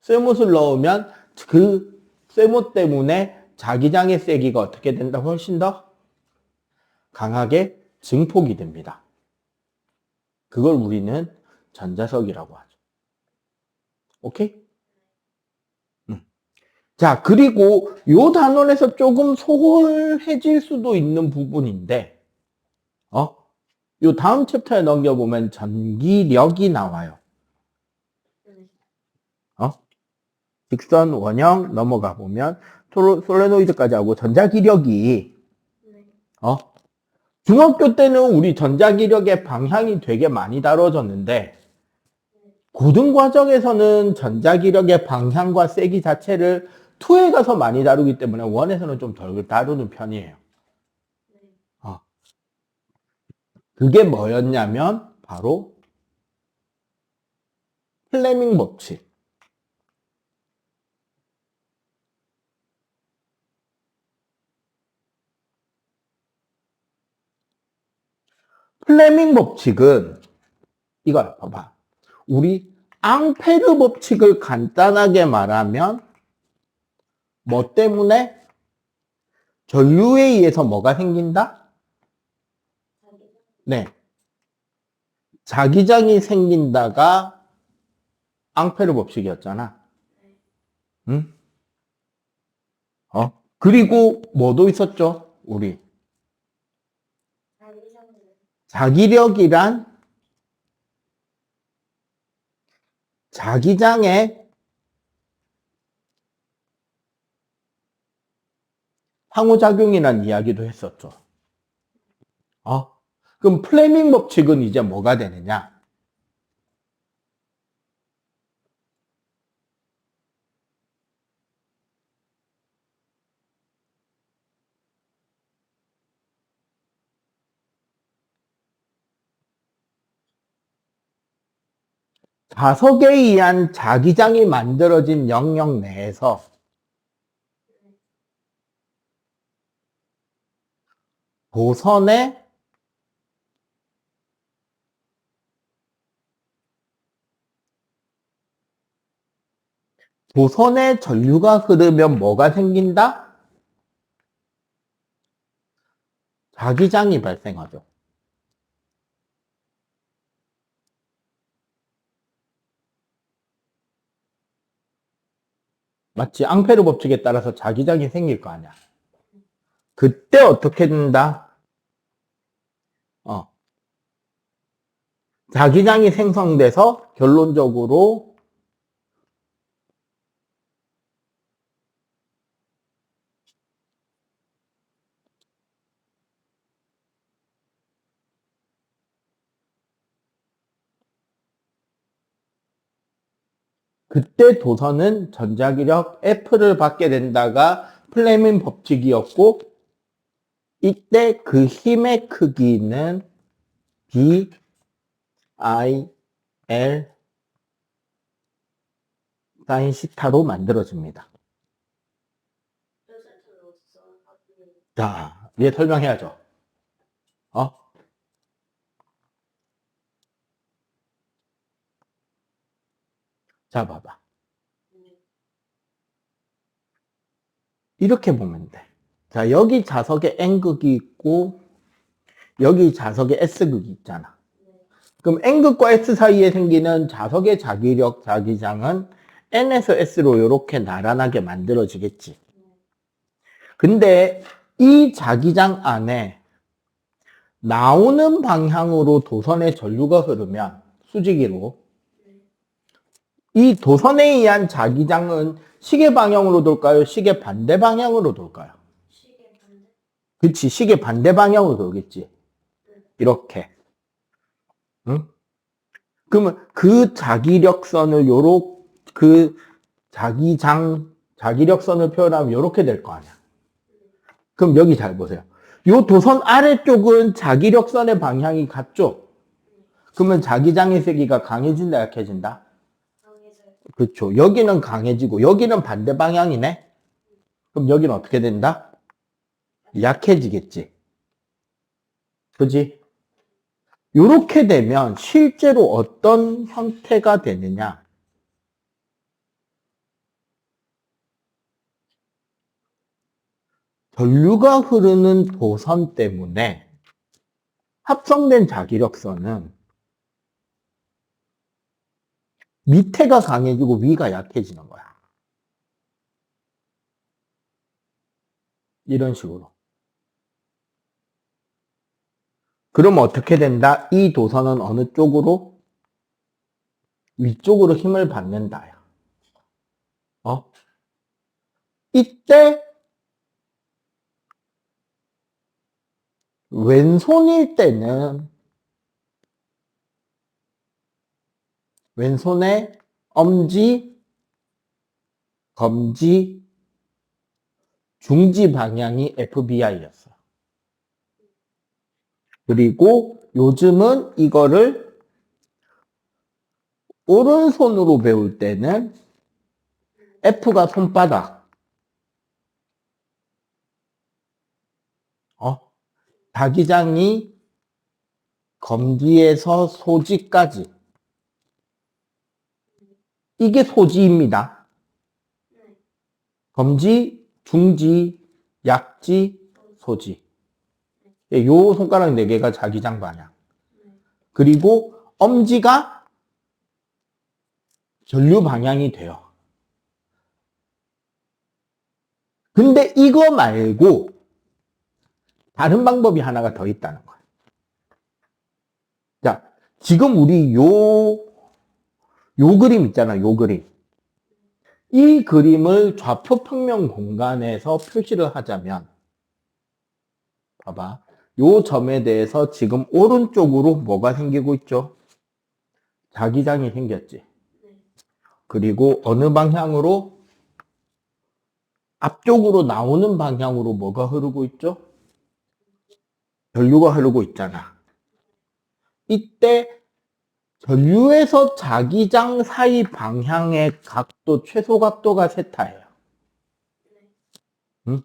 S1: 쇠못을 넣으면 그 쇠못 때문에 자기장의 세기가 어떻게 된다? 훨씬 더 강하게 증폭이 됩니다. 그걸 우리는 전자석이라고 하죠. 오케이? 자, 그리고 요 단원에서 조금 소홀해질 수도 있는 부분인데, 요 다음 챕터에 넘겨보면 전기력이 나와요. 직선, 원형 넘어가 보면 솔레노이드까지 하고 전자기력이, 중학교 때는 우리 전자기력의 방향이 되게 많이 다뤄졌는데, 고등과정에서는 전자기력의 방향과 세기 자체를 2에 가서 많이 다루기 때문에 1에서는 좀 덜 다루는 편이에요. 그게 뭐였냐면 바로 플레밍 법칙. 플레밍 법칙은 이거 봐봐. 우리 앙페르 법칙을 간단하게 말하면 뭐 때문에? 전류에 의해서 뭐가 생긴다? 네. 자기장이 생긴다가 앙페르 법칙이었잖아. 응? 그리고 뭐도 있었죠? 우리 자기력이란 자기장의 상호작용이란 이야기도 했었죠. 그럼 플레밍 법칙은 이제 뭐가 되느냐? 자석에 의한 자기장이 만들어진 영역 내에서 도선에 전류가 흐르면 뭐가 생긴다? 자기장이 발생하죠. 마치 앙페르 법칙에 따라서 자기장이 생길 거 아니야. 그때 어떻게 된다? 자기장이 생성돼서 결론적으로 그때 도선은 전자기력 F를 받게 된다가 플레밍 법칙이었고, 이때 그 힘의 크기는 B, I, L 사인 시타로 만들어집니다. 자, 이제 설명해야죠. 자, 봐봐. 이렇게 보면 돼. 자, 여기 자석에 N극이 있고, 여기 자석에 S극이 있잖아. 그럼 N극과 S 사이에 생기는 자석의 자기력, 자기장은 N에서 S로 이렇게 나란하게 만들어지겠지. 근데 이 자기장 안에 나오는 방향으로 도선의 전류가 흐르면, 수직이로, 이 도선에 의한 자기장은 시계 방향으로 돌까요? 시계 반대 방향으로 돌까요?
S2: 시계 반대.
S1: 그치, 시계 반대 방향으로 돌겠지. 이렇게. 응? 그러면 그 자기력선을 그 자기력선을 표현하면 이렇게 될 거 아니야. 그럼 여기 잘 보세요. 요 도선 아래쪽은 자기력선의 방향이 같죠? 그러면 자기장의 세기가 강해진다, 약해진다?
S2: 강해져요.
S1: 그렇죠. 여기는 강해지고 여기는 반대 방향이네. 그럼 여기는 어떻게 된다? 약해지겠지. 그지? 요렇게 되면 실제로 어떤 형태가 되느냐? 전류가 흐르는 도선 때문에 합성된 자기력선은 밑에가 강해지고 위가 약해지는 거야. 이런 식으로. 그럼 어떻게 된다? 이 도선은 어느 쪽으로? 위쪽으로 힘을 받는다야. 이때 왼손일 때는 왼손의 엄지, 검지, 중지 방향이 FBI였어. 그리고 요즘은 이거를 오른손으로 배울 때는 F가 손바닥, 자기장이 검지에서 소지까지. 이게 소지입니다. 검지, 중지, 약지, 소지. 요 손가락 4개가 자기장 방향. 그리고 엄지가 전류 방향이 돼요. 근데 이거 말고 다른 방법이 하나가 더 있다는 거예요. 자, 지금 우리 요 그림 있잖아, 요 그림. 이 그림을 좌표 평면 공간에서 표시를 하자면, 봐봐. 요 점에 대해서 지금 오른쪽으로 뭐가 생기고 있죠? 자기장이 생겼지. 그리고 어느 방향으로? 앞쪽으로 나오는 방향으로 뭐가 흐르고 있죠? 전류가 흐르고 있잖아. 이때 전류에서 자기장 사이 방향의 각도, 최소 각도가 세타예요. 응?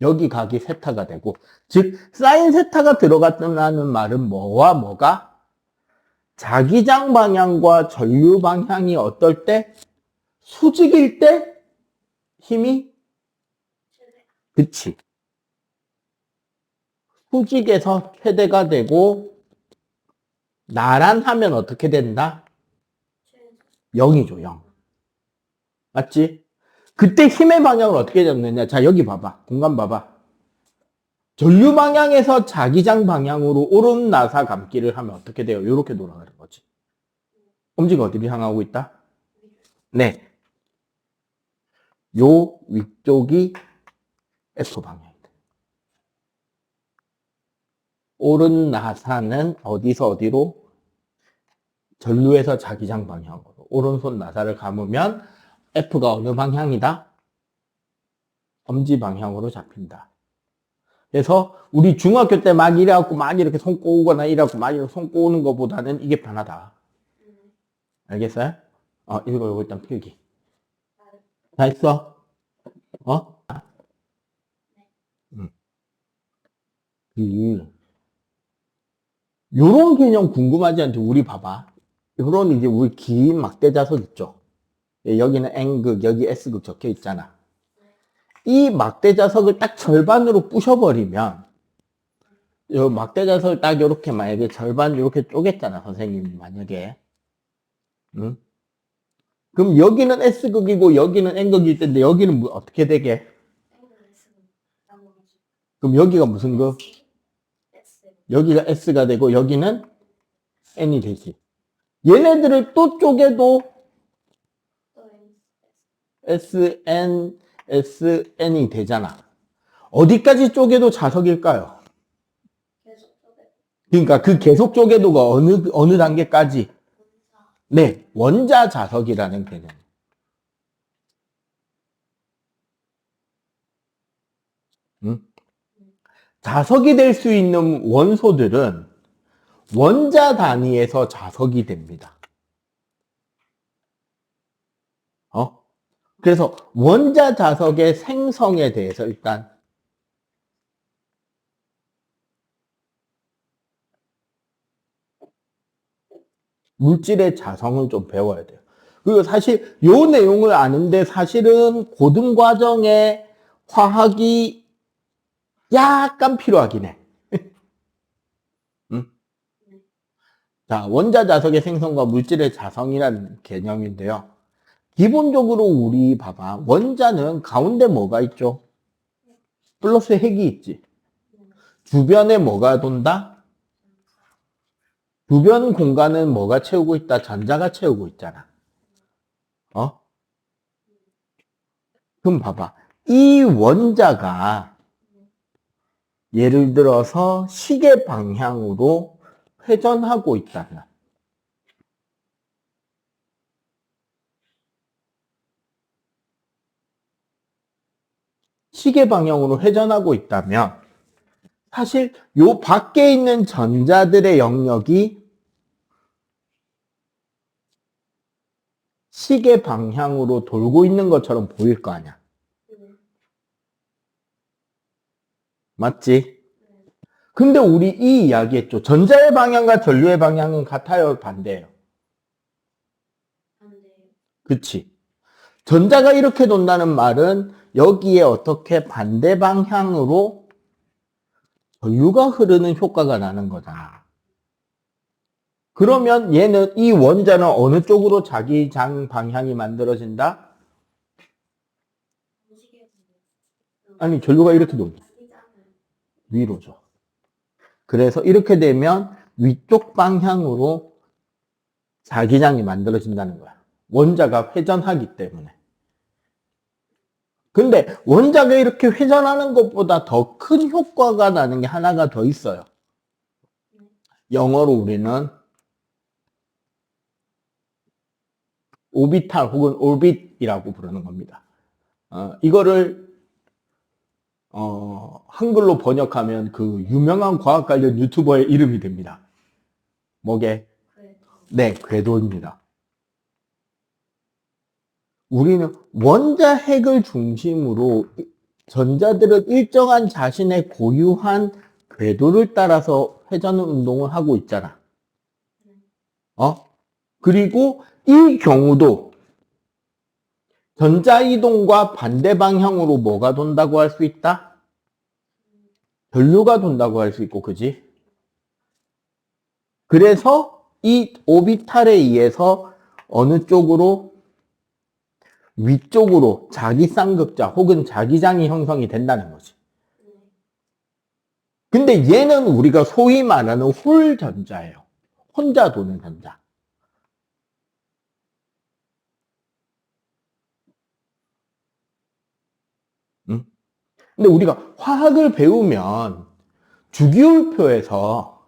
S1: 여기 각이 세타가 되고, 즉 사인 세타가 들어갔다는 말은 뭐와 뭐가? 자기장 방향과 전류 방향이 어떨 때? 수직일 때 힘이? 그치. 수직에서 최대가 되고 나란하면 어떻게 된다? 0이죠, 0. 맞지? 그때 힘의 방향을 어떻게 잡느냐? 자, 여기 봐봐. 공간 봐봐. 전류 방향에서 자기장 방향으로 오른 나사 감기를 하면 어떻게 돼요? 이렇게 돌아가는 거지. 엄지가 어디를 향하고 있다? 네. 요 위쪽이 F 방향이다. 오른 나사는 어디서 어디로? 전류에서 자기장 방향으로. 오른손 나사를 감으면 F가 어느 방향이다? 엄지 방향으로 잡힌다. 그래서 우리 중학교 때 막 이래갖고 막 이렇게 손 꼬우거나 이래갖고 막 이렇게 손 꼬우는 것보다는 이게 편하다. 알겠어요? 이거 일단 필기. 다 했어? 응. 요런 개념 궁금하지 않죠? 우리 봐봐. 요런 이제 우리 긴 막대 자석 있죠? 여기는 N극, 여기 S극 적혀 있잖아. 이 막대 자석을 딱 절반으로 부셔버리면, 요 막대 자석을 딱 요렇게 만약에 절반 요렇게 쪼갰잖아, 선생님이 만약에. 응? 그럼 여기는 S극이고 여기는 N극일 텐데 여기는 어떻게 되게? 그럼 여기가 무슨 극? 여기가 S가 되고 여기는 N이 되지. 얘네들을 또 쪼개도 SN, SN이 되잖아. 어디까지 쪼개도 자석일까요? 그러니까 그 계속 쪼개도가 어느 단계까지? 네, 원자 자석이라는 개념. 응? 자석이 될 수 있는 원소들은 원자 단위에서 자석이 됩니다. 그래서 원자 자석의 생성에 대해서 일단 물질의 자성을 좀 배워야 돼요. 그리고 사실 요 내용을 아는데 사실은 고등 과정에 화학이 약간 필요하긴 해. 응? 자, 원자 자석의 생성과 물질의 자성이라는 개념인데요. 기본적으로 우리 봐봐. 원자는 가운데 뭐가 있죠? 플러스 핵이 있지. 주변에 뭐가 돈다? 주변 공간은 뭐가 채우고 있다? 전자가 채우고 있잖아. 그럼 봐봐. 이 원자가 예를 들어서 시계 방향으로 회전하고 있다면 시계 방향으로 회전하고 있다면 사실 요 밖에 있는 전자들의 영역이 시계 방향으로 돌고 있는 것처럼 보일 거 아니야. 맞지? 근데 우리 이 이야기 했죠. 전자의 방향과 전류의 방향은 같아요, 반대예요? 그치? 전자가 이렇게 돈다는 말은 여기에 어떻게 반대 방향으로 전류가 흐르는 효과가 나는 거잖아. 그러면 얘는, 이 원자는 어느 쪽으로 자기 장 방향이 만들어진다? 아니, 전류가 이렇게 돈다. 위로죠. 그래서 이렇게 되면 위쪽 방향으로 자기장이 만들어진다는 거야. 원자가 회전하기 때문에. 근데 원자가 이렇게 회전하는 것보다 더 큰 효과가 나는 게 하나가 더 있어요. 영어로 우리는 오비탈 혹은 올빗이라고 부르는 겁니다. 이거를 한글로 번역하면 그 유명한 과학 관련 유튜버의 이름이 됩니다. 뭐게?
S2: 궤도.
S1: 네, 궤도입니다. 우리는 원자핵을 중심으로 전자들은 일정한 자신의 고유한 궤도를 따라서 회전 운동을 하고 있잖아. 그리고 이 경우도 전자 이동과 반대 방향으로 뭐가 돈다고 할 수 있다? 전류가 돈다고 할 수 있고, 그지? 그래서 이 오비탈에 의해서 어느 쪽으로? 위쪽으로 자기 쌍극자 혹은 자기장이 형성이 된다는 거지. 근데 얘는 우리가 소위 말하는 홀 전자예요. 혼자 도는 전자. 응? 근데 우리가 화학을 배우면 주기율표에서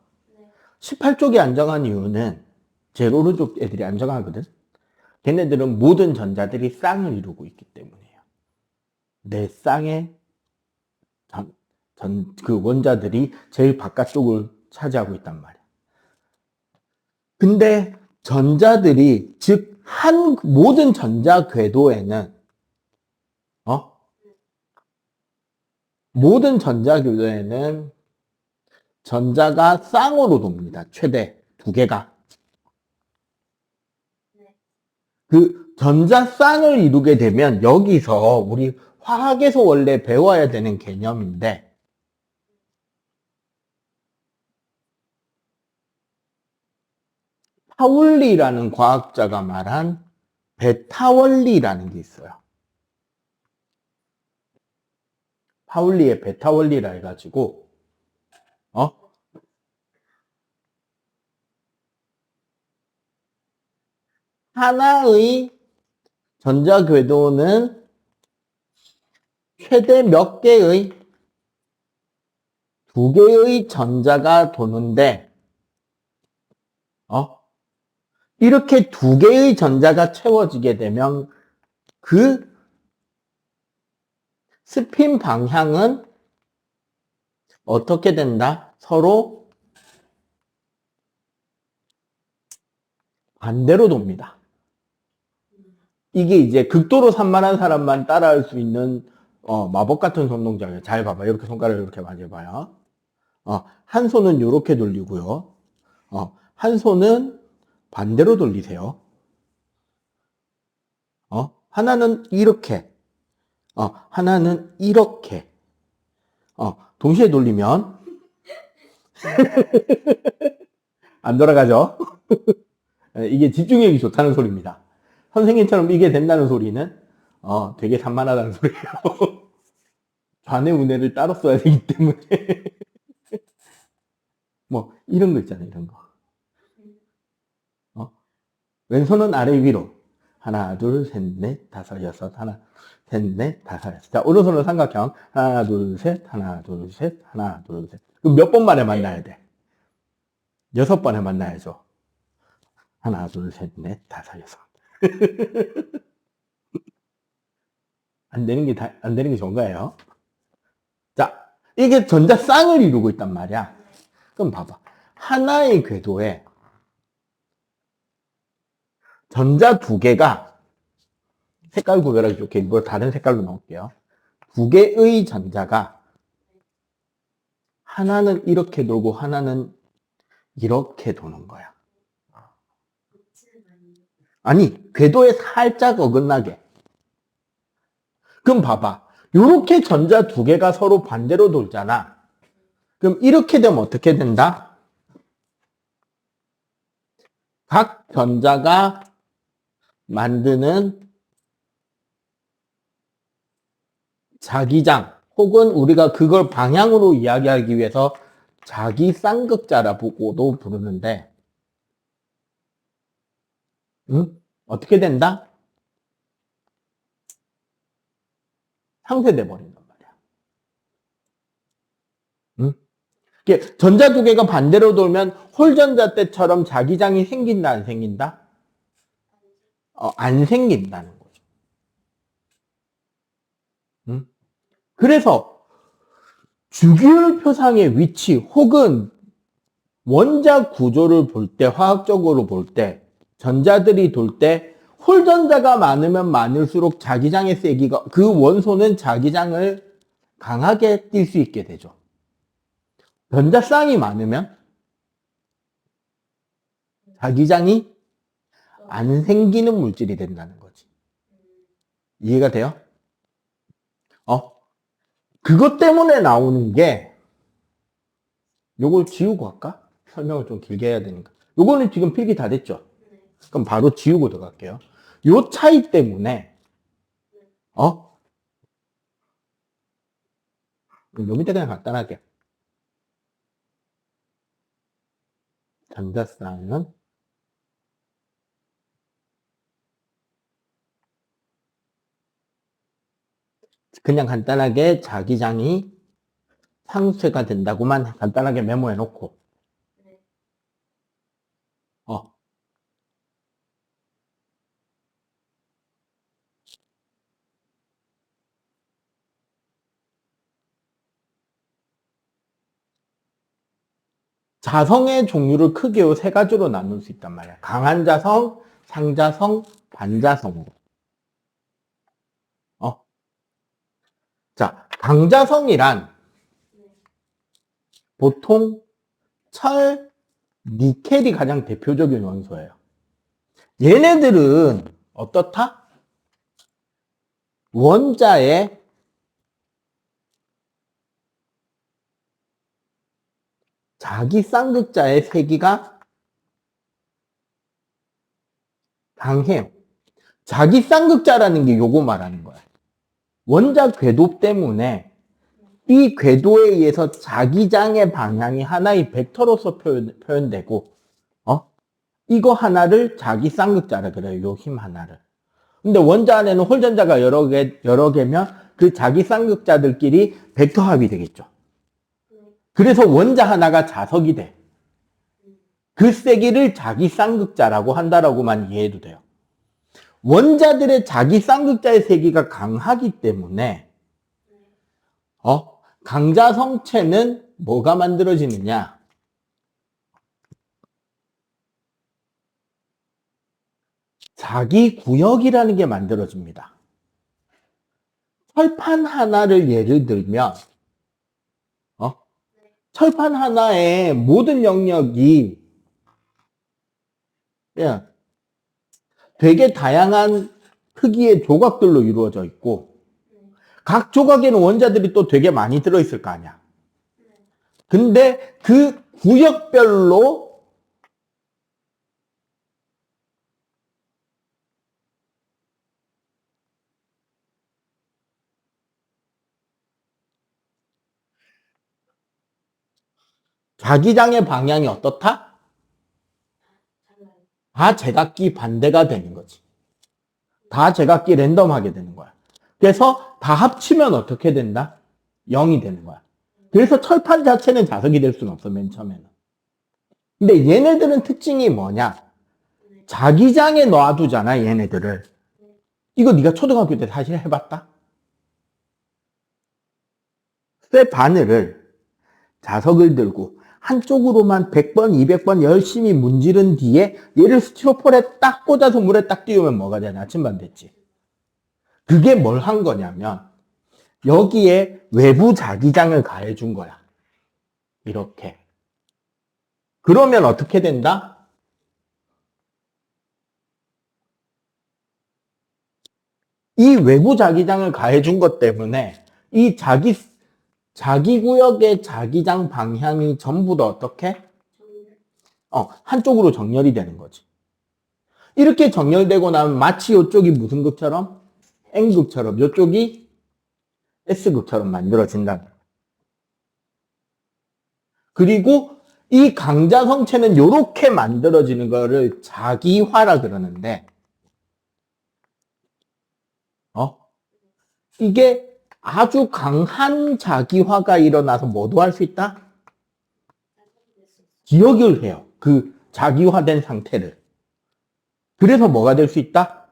S1: 18쪽이 안정한 이유는 제일 오른쪽 애들이 안정하거든. 걔네들은 모든 전자들이 쌍을 이루고 있기 때문이에요. 내 쌍의 그 원자들이 제일 바깥쪽을 차지하고 있단 말이야. 근데 전자들이, 즉, 모든 전자 궤도에는, 모든 전자 궤도에는 전자가 쌍으로 돕니다. 최대 2개가. 그 전자 쌍을 이루게 되면 여기서 우리 화학에서 원래 배워야 되는 개념인데, 파울리라는 과학자가 말한 베타 원리라는 게 있어요. 파울리의 베타 원리라 해가지고, 하나의 전자 궤도는 최대 몇 개의? 2개의 전자가 도는데, 이렇게 2개의 전자가 채워지게 되면 그 스핀 방향은 어떻게 된다? 서로 반대로 돕니다. 이게 이제 극도로 산만한 사람만 따라할 수 있는 마법 같은 손동작이에요. 잘 봐봐. 이렇게 손가락을 이렇게 만져봐요. 한 손은 이렇게 돌리고요. 한 손은 반대로 돌리세요. 하나는 이렇게, 하나는 이렇게. 동시에 돌리면 안 돌아가죠? 이게 집중력이 좋다는 소리입니다. 선생님처럼 이게 된다는 소리는 되게 산만하다는 소리예요. 좌뇌 우뇌를 따로 써야 되기 때문에 뭐 이런 거 있잖아요. 이런 거. 왼손은 아래 위로. 하나, 둘, 셋, 넷, 다섯, 여섯. 하나, 셋, 넷, 다섯, 여섯. 자, 오른손은 삼각형. 하나, 둘, 셋, 하나, 둘, 셋, 하나, 둘, 셋. 그럼 몇 번 만에 만나야 돼? 6번에 만나야죠. 하나, 둘, 셋, 넷, 다섯, 여섯. 안 되는 게 좋은 거예요. 자, 이게 전자 쌍을 이루고 있단 말이야. 그럼 봐봐. 하나의 궤도에 전자 2개가 색깔 구별하기 좋게 이걸 다른 색깔로 넣을게요. 2개의 전자가 하나는 이렇게 돌고 하나는 이렇게 도는 거야. 아니, 궤도에 살짝 어긋나게. 그럼 봐봐. 이렇게 전자 2개가 서로 반대로 돌잖아. 그럼 이렇게 되면 어떻게 된다? 각 전자가 만드는 자기장 혹은 우리가 그걸 방향으로 이야기하기 위해서 자기 쌍극자라고도 부르는데, 어떻게 된다? 상쇄돼 버린단 말이야. 이게 전자 2개가 반대로 돌면 홀전자 때처럼 자기장이 생긴다, 안 생긴다? 안 생긴다는 거죠. 그래서 주기율표상의 위치 혹은 원자 구조를 볼 때, 화학적으로 볼 때, 전자들이 돌 때, 홀전자가 많으면 많을수록 자기장의 세기가, 그 원소는 자기장을 강하게 띌 수 있게 되죠. 전자쌍이 많으면 자기장이 안 생기는 물질이 된다는 거지. 이해가 돼요? 그것 때문에 나오는 게, 요걸 지우고 할까? 설명을 좀 길게 해야 되니까. 요거는 지금 필기 다 됐죠?
S2: 네.
S1: 그럼 바로 지우고 들어갈게요. 요 차이 때문에, 요 밑에 그냥 간단하게. 전자쌍은 그냥 간단하게 자기장이 상쇄가 된다고만 간단하게 메모해 놓고,
S2: 네.
S1: 어. 자성의 종류를 크게 요 세 가지로 나눌 수 있단 말이야. 강한 자성, 상자성, 반자성으로. 자, 강자성이란
S2: 네.
S1: 보통 철, 니켈이 가장 대표적인 원소예요. 얘네들은 어떻다? 원자의 자기 쌍극자의 세기가 강해요. 자기 쌍극자라는 게 요거 말하는 거야. 원자 궤도 때문에 이 궤도에 의해서 자기장의 방향이 하나의 벡터로서 표현되고, 이거 하나를 자기 쌍극자라 그래요. 요 힘 하나를. 근데 원자 안에는 홀전자가 여러 개면 그 자기 쌍극자들끼리 벡터 합이 되겠죠. 그래서 원자 하나가 자석이 돼. 그 세기를 자기 쌍극자라고 한다라고만 이해해도 돼요. 원자들의 자기 쌍극자의 세기가 강하기 때문에, 강자성체는 뭐가 만들어지느냐? 자기 구역이라는 게 만들어집니다. 철판 하나를 예를 들면, 철판 하나의 모든 영역이 그냥 되게 다양한 크기의 조각들로 이루어져 있고, 각 조각에는 원자들이 또 되게 많이 들어있을 거 아니야. 근데 그 구역별로 자기장의 방향이 어떻다?
S2: 달라요.
S1: 다 제각기 반대가 되는 거지. 다 제각기 랜덤하게 되는 거야. 그래서 다 합치면 어떻게 된다? 0이 되는 거야. 그래서 철판 자체는 자석이 될 수는 없어, 맨 처음에는. 근데 얘네들은 특징이 뭐냐? 자기장에 놔두잖아, 얘네들을. 이거 네가 초등학교 때 사실 해봤다? 쇠 바늘을 자석을 들고 한쪽으로만 100번, 200번 열심히 문지른 뒤에 얘를 스티로폴에 딱 꽂아서 물에 딱 띄우면 뭐가 되냐? 나침반 됐지. 그게 뭘 한 거냐면 여기에 외부 자기장을 가해준 거야. 이렇게. 그러면 어떻게 된다? 이 외부 자기장을 가해준 것 때문에 이 자기 구역의 자기장 방향이 전부 다 어떻게? 한쪽으로 정렬이 되는 거지. 이렇게 정렬되고 나면 마치 이쪽이 무슨 극처럼? N극처럼, 이쪽이 S극처럼 만들어진다. 그리고 이 강자성체는 이렇게 만들어지는 거를 자기화라 그러는데, 이게 아주 강한 자기화가 일어나서 뭐도 할 수 있다? 기억을 해요. 그 자기화된 상태를. 그래서 뭐가 될 수 있다?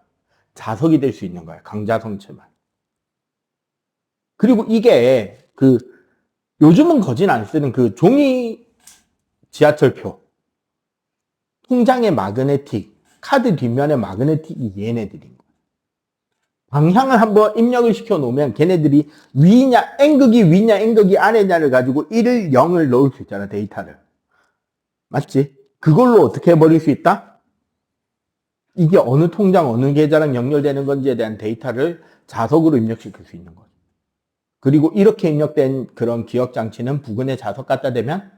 S1: 자석이 될 수 있는 거야. 강자성체만. 그리고 이게 요즘은 거진 안 쓰는 그 종이 지하철표, 통장의 마그네틱, 카드 뒷면의 마그네틱이 얘네들인 거예요. 방향을 한번 입력을 시켜 놓으면 걔네들이 위냐, N극이 위냐, N극이 아래냐를 가지고 1을 0을 넣을 수 있잖아, 데이터를. 맞지? 그걸로 어떻게 해버릴 수 있다? 이게 어느 통장, 어느 계좌랑 연결되는 건지에 대한 데이터를 자석으로 입력시킬 수 있는 거죠. 그리고 이렇게 입력된 그런 기억장치는 부근에 자석 갖다 대면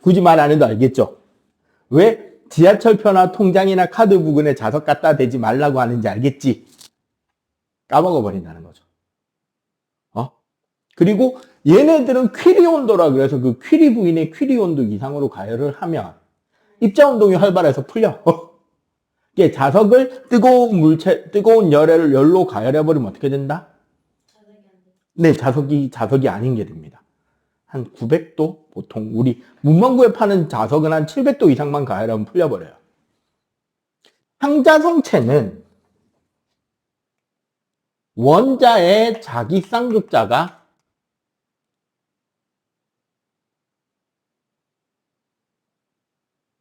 S1: 굳이 말 안 해도 알겠죠? 왜 지하철표나 통장이나 카드 부근에 자석 갖다 대지 말라고 하는지 알겠지? 까먹어 버린다는 거죠. 그리고 얘네들은 퀴리 온도라 그래서 그 퀴리 부인의 퀴리 온도 이상으로 가열을 하면 입자 운동이 활발해서 풀려. 이게 자석을 뜨거운 열로 가열해 버리면 어떻게 된다? 네, 자석이 아닌 게 됩니다. 한 900도? 보통 우리 문방구에 파는 자석은 한 700도 이상만 가열하면 풀려버려요. 항자성체는 원자의 자기 쌍극자가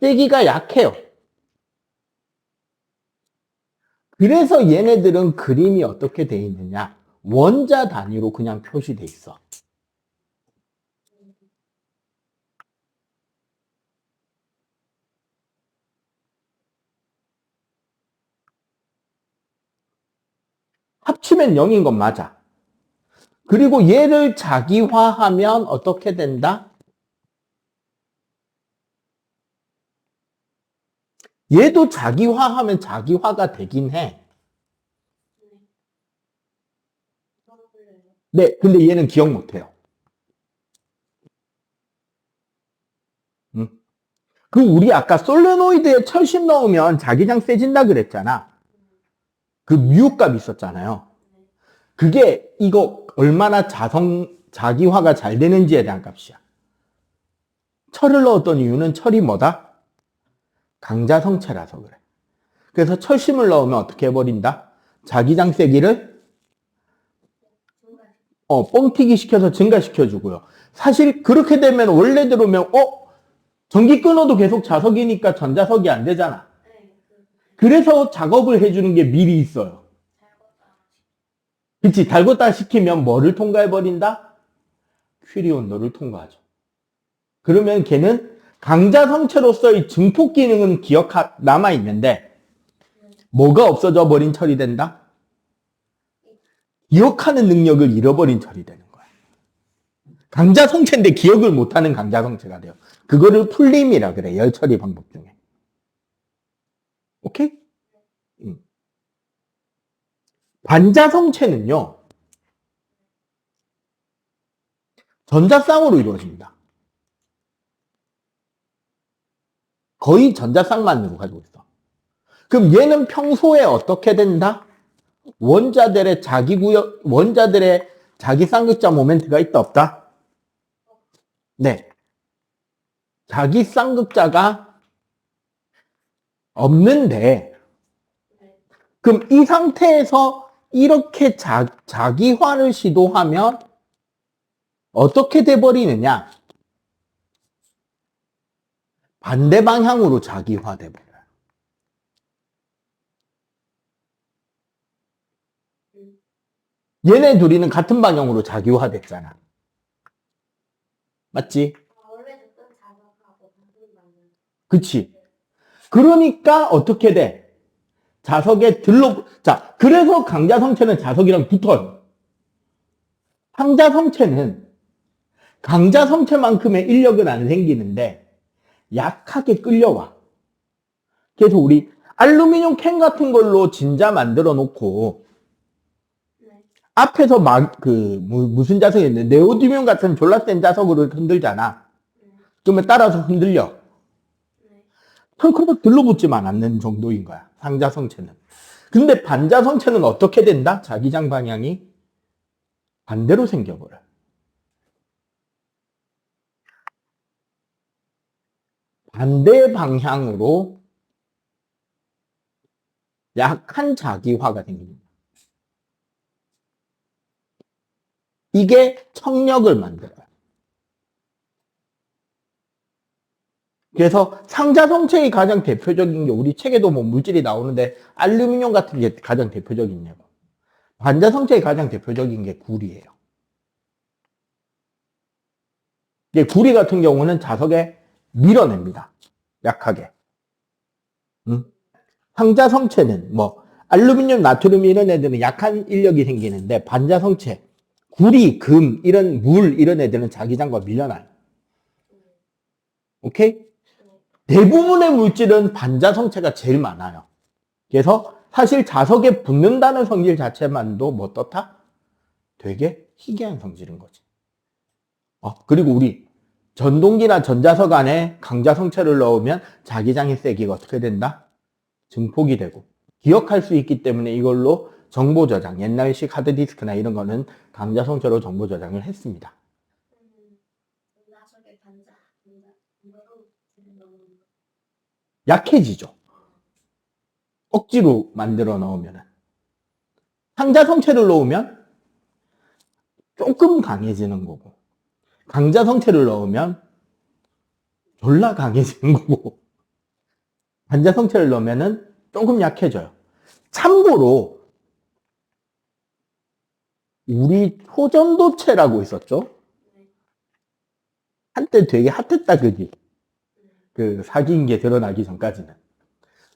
S1: 세기가 약해요. 그래서 얘네들은 그림이 어떻게 돼 있느냐? 원자 단위로 그냥 표시돼 있어. 합치면 0인 건 맞아. 그리고 얘를 자기화하면 어떻게 된다? 얘도 자기화하면 자기화가 되긴 해. 네, 근데 얘는 기억 못해요. 그 우리 아까 솔레노이드에 철심 넣으면 자기장 세진다 그랬잖아. 그 미우값 있었잖아요. 그게 이거 얼마나 자기화가 잘 되는지에 대한 값이야. 철을 넣었던 이유는 철이 뭐다? 강자성체라서 그래. 그래서 철심을 넣으면 어떻게 해버린다? 자기장 세기를 뻥튀기 시켜서 증가시켜주고요. 사실 그렇게 되면 원래대로면 전기 끊어도 계속 자석이니까 전자석이 안 되잖아. 그래서 작업을 해주는 게 미리 있어요. 그치? 달궜다 시키면 뭐를 통과해버린다? 퀴리 온도를 통과하죠. 그러면 걔는 강자성체로서의 증폭 기능은 남아있는데 뭐가 없어져 버린 철이 된다? 기억하는 능력을 잃어버린 철이 되는 거야. 강자성체인데 기억을 못하는 강자성체가 돼요. 그거를 풀림이라 그래. 열처리 방법 중에. 오케이? 반자성체는요. 전자쌍으로 이루어집니다. 거의 전자쌍만으로 가지고 있어. 그럼 얘는 평소에 어떻게 된다? 원자들의 자기 쌍극자 모멘트가 있다 없다? 네. 자기 쌍극자가 없는데 그럼 이 상태에서 이렇게 자기화를 시도하면 어떻게 돼버리느냐? 반대 방향으로 자기화돼 버려요. 얘네 둘이는 같은 방향으로 자기화됐잖아. 맞지? 그치? 그러니까 어떻게 돼? 자석에 그래서 강자성체는 자석이랑 붙어요. 항자성체는 강자성체만큼의 인력은 안 생기는데 약하게 끌려와. 그래서 우리 알루미늄 캔 같은 걸로 진자 만들어 놓고 앞에서 무슨 자석이 있는데 네오디뮴 같은 졸라 센 자석으로 흔들잖아. 그러면 따라서 흔들려. 털커덕 들러붙지만 않는 정도인 거야. 상자성체는. 근데 반자성체는 어떻게 된다? 자기장 방향이 반대로 생겨버려. 반대 방향으로 약한 자기화가 생깁니다. 이게 청력을 만들어요. 그래서 상자 성체의 가장 대표적인 게 우리 책에도 뭐 물질이 나오는데 알루미늄 같은 게 가장 대표적인 예고. 반자 성체의 가장 대표적인 게 구리예요. 구리 같은 경우는 자석에 밀어냅니다. 약하게. 상자 성체는 뭐 알루미늄, 나트륨 이런 애들은 약한 인력이 생기는데 반자 성체, 구리, 금, 이런 물 이런 애들은 자기장과 밀려나요. 오케이? 대부분의 물질은 반자 성체가 제일 많아요. 그래서 사실 자석에 붙는다는 성질 자체만도 뭐 떻다? 되게 희귀한 성질인 거지. 그리고 우리 전동기나 전자석 안에 강자 성체를 넣으면 자기장의 세기가 어떻게 된다? 증폭이 되고 기억할 수 있기 때문에 이걸로 정보 저장, 옛날식 하드디스크나 이런 거는 강자 성체로 정보 저장을 했습니다.
S2: 나중에 반자, 이거로
S1: 약해지죠. 억지로 만들어 넣으면. 상자 성체를 넣으면 조금 강해지는 거고 강자 성체를 넣으면 졸라 강해지는 거고 반자 성체를 넣으면은 조금 약해져요. 참고로 우리 초전도체라고 있었죠? 한때 되게 핫했다, 그지? 그 사기인 게 드러나기 전까지는.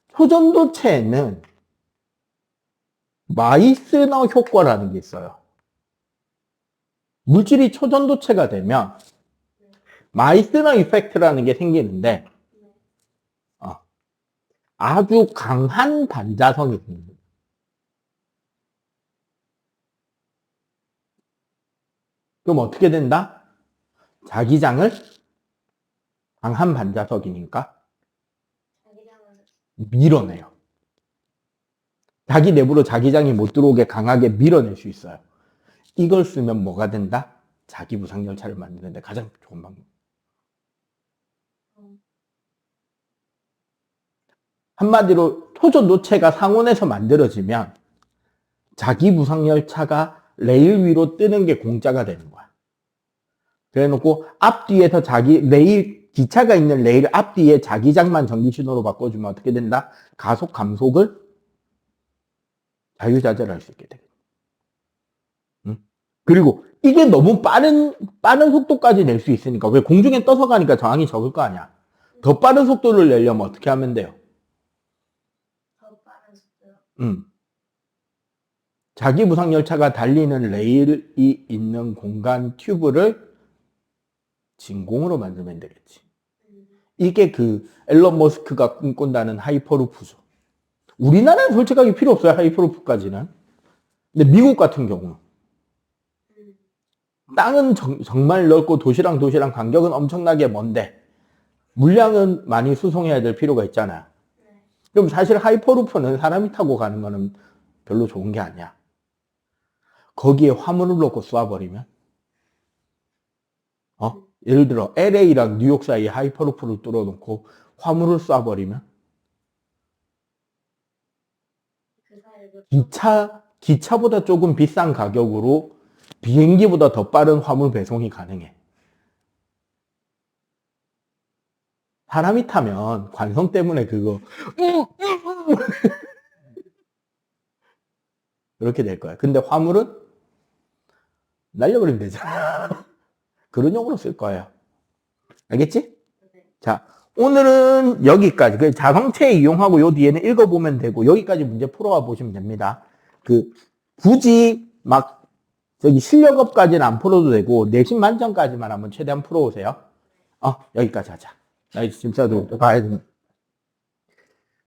S1: 초전도체에는 마이스너 효과라는 게 있어요. 물질이 초전도체가 되면 마이스너 이펙트라는 게 생기는데 아주 강한 반자성이 생깁니다. 그럼 어떻게 된다? 자기장을 강한 반자석이니까 밀어내요. 자기 내부로 자기장이 못 들어오게 강하게 밀어낼 수 있어요. 이걸 쓰면 뭐가 된다? 자기 무상열차를 만드는데 가장 좋은 방법. 한마디로 초전도체가 상온에서 만들어지면 자기 무상열차가 레일 위로 뜨는 게 공짜가 되는 거야. 그래놓고 앞뒤에서 자기 레일, 기차가 있는 레일 앞뒤에 자기장만 전기신호로 바꿔주면 어떻게 된다? 가속, 감속을 자유자재로 할 수 있게 되겠다. 그리고 이게 너무 빠른 속도까지 낼 수 있으니까 왜 공중에 떠서 가니까 저항이 적을 거 아니야. 더 빠른 속도를 내려면 어떻게 하면 돼요?
S2: 더 빠른 속도요?
S1: 자기 무상열차가 달리는 레일이 있는 공간 튜브를 진공으로 만들면 되겠지. 이게 그 앨런 머스크가 꿈꾼다는 하이퍼루프죠. 우리나라는 솔직하게 필요 없어요, 하이퍼루프까지는. 근데 미국 같은 경우 땅은 정말 넓고 도시랑 간격은 엄청나게 먼데 물량은 많이 수송해야 될 필요가 있잖아요. 그럼 사실 하이퍼루프는 사람이 타고 가는 거는 별로 좋은 게 아니야. 거기에 화물을 넣고 쏴버리면 예를 들어 LA랑 뉴욕 사이에 하이퍼루프를 뚫어놓고 화물을 쏴버리면 기차보다 조금 비싼 가격으로 비행기보다 더 빠른 화물 배송이 가능해. 사람이 타면 관성 때문에 그거 그렇게 될 거야. 근데 화물은 날려버리면 되잖아. 그런 용으로 쓸 거예요. 알겠지? 자, 오늘은 여기까지. 자성체 이용하고 요 뒤에는 읽어보면 되고 여기까지 문제 풀어와 보시면 됩니다. 굳이 막 저기 실력업까지는 안 풀어도 되고 내신 만점까지만 한번 최대한 풀어오세요. 여기까지 하자. 나 지금 써도 가야 되는.